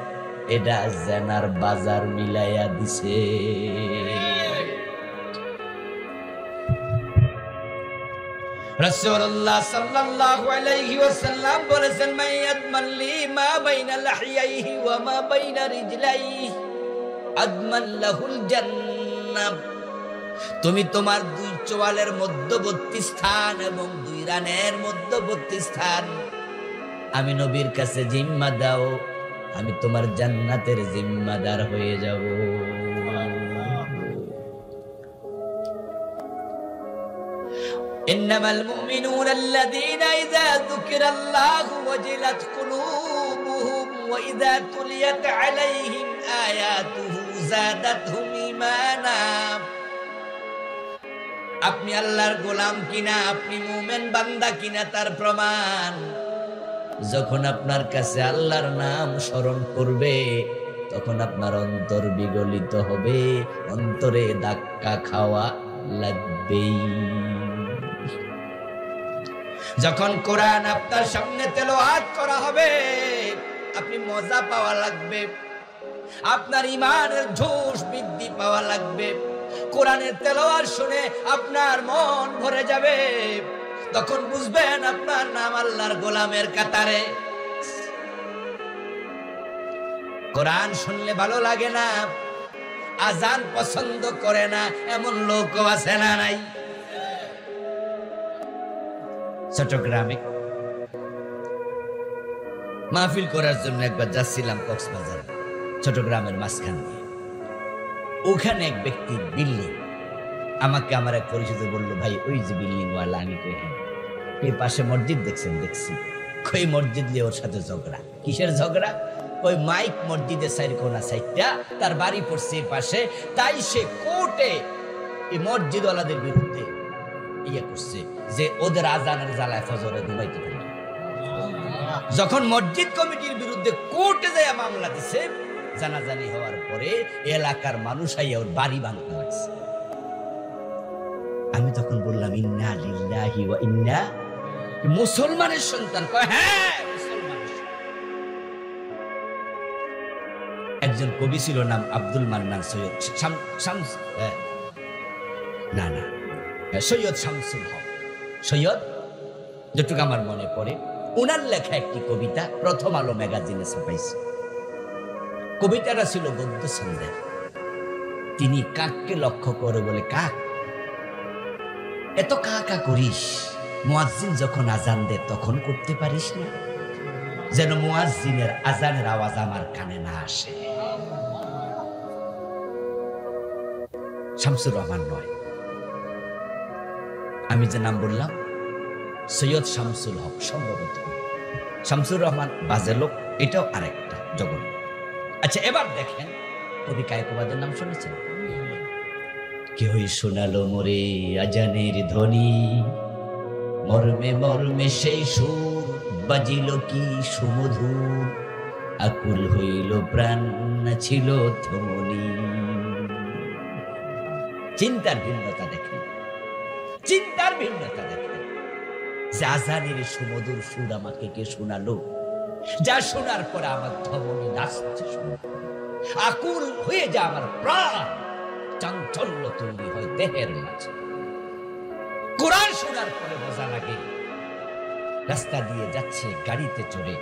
এটা জেনার বাজার মিলাইয়া দিছে। রাসূলুল্লাহ সাল্লাল্লাহু আলাইহি ওয়াসাল্লাম বলেছেন, মাইয়াদমান লি মা বাইনা লাহিয়াইহি ওয়া মা বাইনা রিজলাইহি আদমান লাহুল জান্নাহ। তুমি তোমার 2 চোয়ালের মধ্যবর্তী স্থান এবং 2 রানের মধ্যবর্তী স্থান আমি নবীর কাছে জিম্মা দাও, আমি তোমার জান্নাতের জিম্মাদার হয়ে যাব। ইন্নামাল মুমিনুনা আল্লাযীনা ইযা যুকিরাল্লাহু ওয়াজিলাত কুলুবুহুম ওয়া ইযা তুলিয়াত আলাইহিম আয়াতুহু যাদাতহুম ঈমানা। আপনি আল্লাহর গোলাম কিনা, আপনি মুমিন বান্দা কিনা তার প্রমাণ যখন আপনার কাছে আল্লাহর নাম স্মরণ করবে, তখন আপনার অন্তর বিগলিত হবে, অন্তরে ধাক্কা খাওয়া লাগবেই। যখন কোরআন আপনার সামনে তেলাওয়াত করা হবে, আপনি মজা পাওয়া লাগবে, আপনার ঈমানের জোশ বৃদ্ধি পাওয়া লাগবে। কোরআনের তেলাওয়াত শুনে আপনার মন ভরে যাবে, তখন বুঝবেন আপনার নাম আল্লাহর গোলামের কাতারে। কোরআন শুনলে ভালো লাগে না, আজান পছন্দ করে না, এমন লোকও আছে না নাই? চট্টগ্রামে মাহফিল করার জন্য একবার যাচ্ছিলাম কক্সবাজার, চট্টগ্রামের মাঝখান দিয়ে। ওখানে এক ব্যক্তি বিল্ডিং, আমাকে আমার এক পরিচিত বললো, ভাই ওই যে বিল্ডিং ওয়ালা। আমি কই হ্যাঁ। এই পাশে মসজিদ দেখছেন? দেখছি। কই মসজিদ নিয়ে ওর সাথে ঝগড়া। কিসের ঝগড়া? ওই মাইক মসজিদের সাইড কোনা সাইডটা তার বাড়ি পড়ছে এই পাশে, তাই সে কোর্টে এই মসজিদওয়ালাদের বিরুদ্ধে ইয়ে করছে যে ওদের আজানের জ্বালায় ফজরে ঘুমাইতে পারে। যখন মসজিদ কমিটির বিরুদ্ধে কোর্টে যায় মামলা দিছে, জানাজানি হওয়ার পরে এলাকার মানুষ আইয়া ওর বাড়ি ভাঙতে লাগছে। আমি তখন বললাম, ইন্না লিল্লাহি ওয়া ইন্না, মুসলমানের সন্তান? হ্যাঁ মুসলমানের। একজন কবি ছিল, নাম আব্দুল মান্নান সৈয়দ, না না সৈয়দ শামসুল হক, সৈয়দ, যেটুকু আমার মনে পড়ে। ওনার লেখা একটি কবিতা প্রথম আলো ম্যাগাজিনে ছাপাইছে। কবিতাটা ছিল গদ্য ছন্দের। তিনি কাককে লক্ষ্য করে বলে, কাক এত কাকা করিস, মুয়াজ্জিন যখন আজান দেয় তখন করতে পারিস না? যেন মুয়াজ্জিনের আজানের আওয়াজ আমার কানে না আসে। শামসুর রহমান নয়, আমি যে নাম বললাম সৈয়দ শামসুল হক, সম্ভবত শামসুর রহমান বাজে লোক, এটাও আরেকটা জগৎ। আচ্ছা এবার দেখেন কবি কায়কবাদের নাম শুনেছেন? কেহই শোনালো মোরে আজানের ধ্বনি, মর্মে মর্মে সেই সুর বাজিল কি সুমধুর, আকুল হইল প্রাণ ছিল থমনি। চিন্তার ভিন্নতা দেখেন, চিন্তার ভিন্নতা দেখেন। যে আজানের সুমধুর সুর আমাকে কে শোনালো, যা শোনার পরে আমার ধমনী নাচছে, আকুল হয়ে যা আমার প্রাণ, চাঞ্চল্য তৈরি হয় দেহের মাঝে। কোরআন শোনার পরে মজা লাগে, রাস্তা দিয়ে যাচ্ছে গাড়িতে চড়ে,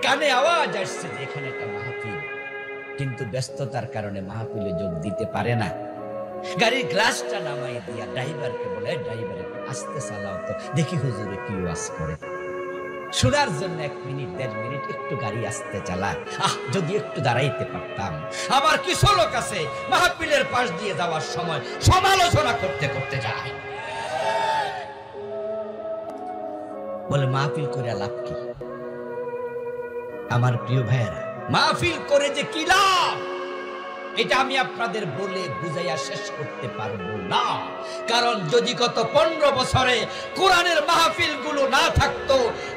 কানে আওয়াজ আসছে যে এখানে একটা মাহফিল, কিন্তু ব্যস্ততার কারণে মাহফিলে যোগ দিতে পারে না। গাড়ির গ্লাসটা নামাই দিয়া ড্রাইভারকে বলে, ড্রাইভার একটু আস্তে চালাও তো, দেখি হুজুরে কি ওয়াজ করে। শোনার জন্য 1 মিনিট 1.5 মিনিট একটু গাড়ি আস্তে চালায়। যদি একটু দাঁড়াইতে পারতাম। আবার কিছু লোক আছে মাহফিলের পাশ দিয়ে যাওয়ার সময় সমালোচনা করতে করতে যায়, বলে মাহফিল করে লাভ কি? আমার প্রিয় ভাইয়েরা, মাহফিল করে যে কি লাভ এটা আমি আপনাদের বলে বুঝাইয়া শেষ করতে পারবো না। কারণ যদি গত 15 বছরে কোরআনের মাহফিল গুলো না থাকতো,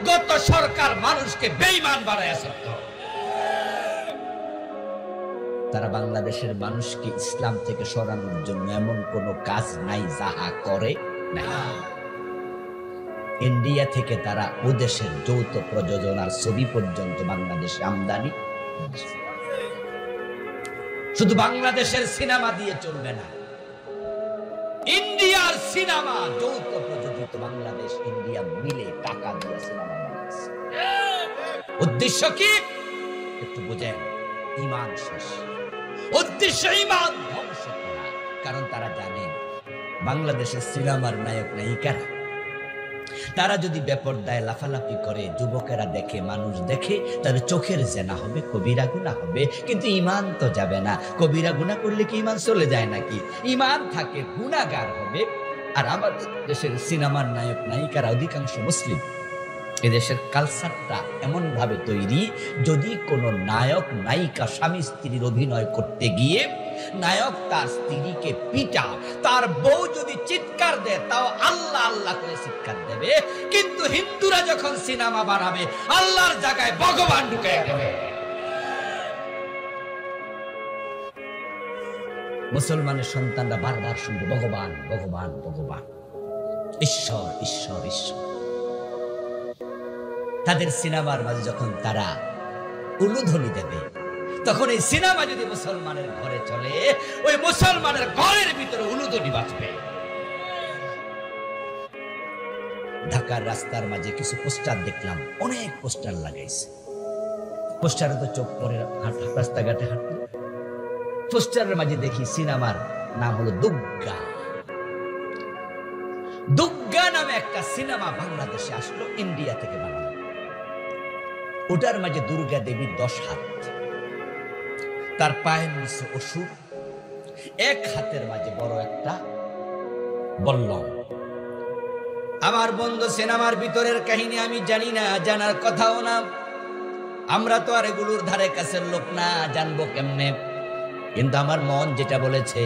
গত সরকার মানুষকে বেঈমান বানায় আসতো। তারা বাংলাদেশের মানুষকে ইসলাম থেকে সরানোর জন্য এমন কোন কাজ নাই যাহা করে না। ইন্ডিয়া থেকে তারা ওদেশের যৌথ প্রযোজনার ছবি পর্যন্ত বাংলাদেশে আমদানি। শুধু বাংলাদেশের সিনেমা দিয়ে চলবে না, ইন্ডিয়ার সিনেমা যৌথ প্রযোজিত, বাংলাদেশ ইন্ডিয়া মিলে টাকা দিয়ে সিনেমা বানাচ্ছে। উদ্দেশ্য কি একটু বোঝেন? ঈমান শেষ, উদ্দেশ্য ঈমান ধ্বংস করা। কারণ তারা জানে বাংলাদেশের সিনেমার নায়ক নায়িকারা, তারা যদি বেপরদায় লাফালাফি করে, যুবকেরা দেখে, মানুষ দেখে, তাহলে চোখের জেনা হবে, কবিরা গুনাহ হবে, কিন্তু ঈমান তো যাবে না। কবিরা গুনাহ করলে কি ঈমান চলে যায় নাকি? ঈমান থাকে, গুনাহগার হবে। আর আমাদের দেশের সিনেমার নায়ক নায়িকারা অধিকাংশ মুসলিম। এদেশের কালচারটা এমন ভাবে তৈরি, যদি কোনো নায়ক নায়িকা স্বামী স্ত্রীর অভিনয় করতে গিয়ে নায়ক তার স্ত্রীকে পিটা, তার বউ যদি চিৎকার দেয় তাও আল্লাহ আল্লাহ করে চিৎকার দেবে। কিন্তু হিন্দুরা যখন সিনেমা বানাবে আল্লাহর জায়গায় ভগবান ঢুকে দেবে। মুসলমানের সন্তানরা বারবার শুনবে ভগবান ভগবান ভগবান, ঈশ্বর ঈশ্বর ঈশ্বর। তাদের সিনেমার মাঝে যখন তারা উলুধ্বনি দেবে, তখন এই সিনেমা যদি মুসলমানের ঘরে চলে, ওই মুসলমানের ঘরের ভিতরে উলুধ্বনি বাজবে। ঢাকার রাস্তার মাঝে কিছু পোস্টার দেখলাম, অনেক পোস্টার লাগাইছে। পোস্টারে তো চোখ পরে রাস্তাঘাটে হাঁটলো, পোস্টারের মাঝে দেখি সিনেমার নাম হলো দুগ্গা। দুগ্গা নামে একটা সিনেমা বাংলাদেশে আসলো, ইন্ডিয়া থেকে বানানো। ওটার মাঝে দুর্গা দেবীর 10 হাত, তার পায়ের নিচে অসুর, এক হাতের মাঝে বড় একটা বল্লম। আমার বন্ধু, সিনেমার ভিতরের কাহিনী আমি জানি না, জানার কথাও না। আমরা তো আর এগুলোর ধারে কাছের লোক না, জানবো কেমনে? কিন্তু আমার মন যেটা বলেছে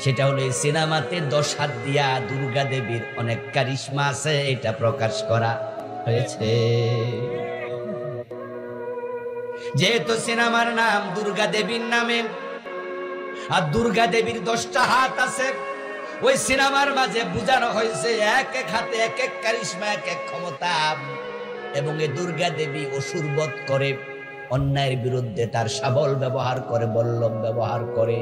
সেটা হলো এই সিনেমাতে 10 হাত দিয়া দুর্গা দেবীর অনেক কারিশমা আছে, এটা প্রকাশ করা হয়েছে। যেহেতু সিনেমার নাম দুর্গা দেবীর নামে, আর দুর্গা দেবীর 10টা হাত আছে, ওই সিনেমার মাঝে বোঝানো হয়েছে এক এক হাতে এক এক কারিশমা, এক এক ক্ষমতা। এবং এই দুর্গা দেবী অসুর বধ করে, অন্যায়ের বিরুদ্ধে তার শাবল ব্যবহার করে, বল্লম ব্যবহার করে।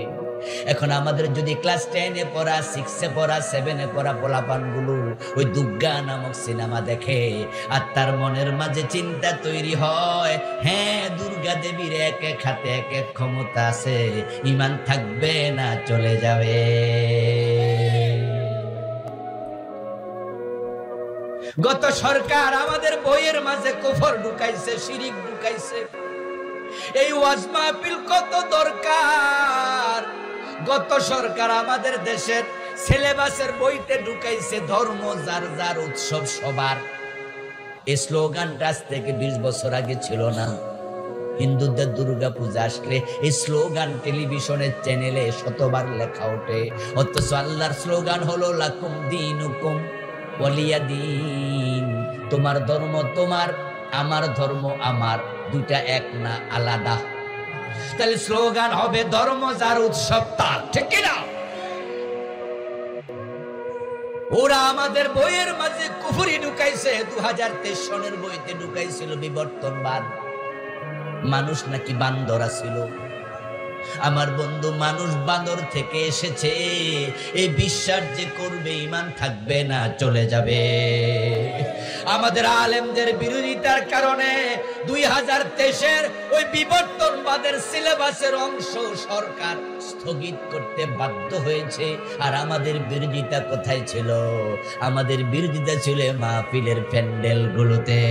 এখন আমাদের যদি ক্লাস 10-এ পড়া, 6-এ পড়া, 7-এ পড়া পোলাপানগুলো ওই দুর্গা নামক সিনেমা দেখে, আর তার মনের মাঝে চিন্তা তৈরি হয়, হ্যাঁ দুর্গা দেবীর এক এক হাতে এক এক ক্ষমতা আছে, ঈমান থাকবে না, চলে যাবে। গত সরকার আমাদের বইয়ের মাঝে কুফর ঢুকাইছে, শিরিক ঢুকাইছে। এই ওয়াজ মাহফিল কত দরকার। গত সরকার আমাদের দেশের সিলেবাসের বইতে ঢুকাইছে ধর্ম যার যার উৎসব সবার। এই স্লোগানটা আজ থেকে 20 বছর আগে ছিল না। হিন্দুদের দুর্গা পূজা আসলে এই স্লোগান টেলিভিশনের চ্যানেলে শতবার লেখা ওঠে, অথচ আল্লাহর স্লোগান হলো লাকুম দীনুকুম ওয়ালিয়া দীন। তোমার ধর্ম তোমার, আমার ধর্ম আমার, দুইটা এক না, আলাদা। তাহলে স্লোগান হবে ধর্ম যার উৎসব তার, ঠিক কিনা? ওরা আমাদের বইয়ের মাঝে কুফরি ঢুকাইছে। 2023 সনের বইতে ঢুকাইছিল বিবর্তনবাদ। মানুষ নাকি বান্দরা ছিল। আমার বন্ধু, মানুষ বান্দর থেকে এসেছে, এই বিশ্বাস যে করবে ঈমান থাকবে না, চলে যাবে। আমাদের আলেমদের বিরোধিতার কারণে 2023-এর ওই বিবর্তনবাদের সিলেবাসের অংশ সরকার স্থগিত করতে বাধ্য হয়েছে। আর আমাদের বিরোধিতা কোথায় ছিল? আমাদের বিরোধিতা ছিল মাহফিলের প্যান্ডেলগুলোতে।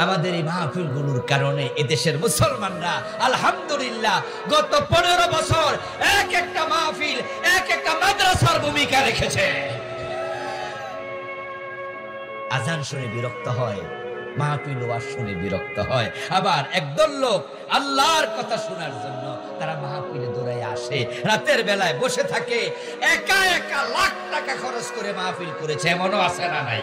আমাদের এই মাহফিলগুলোর কারণে এদেশের মুসলমানরা আলহামদুলিল্লাহ গত 15 বছর এক একটা মাহফিল এক একটা মাদ্রাসার ভূমিকা রেখেছে। আজান শুনে বিরক্ত হয়, মাহফিল ওয়াজ শুনে বিরক্ত হয়। আবার একদল লোক আল্লাহর কথা শোনার জন্য তারা মাহফিলে দৌড়ায় আসে, রাতের বেলায় বসে থাকে, একা একা লাখ টাকা খরচ করে মাহফিল করেছে, এমনও আছে না নাই?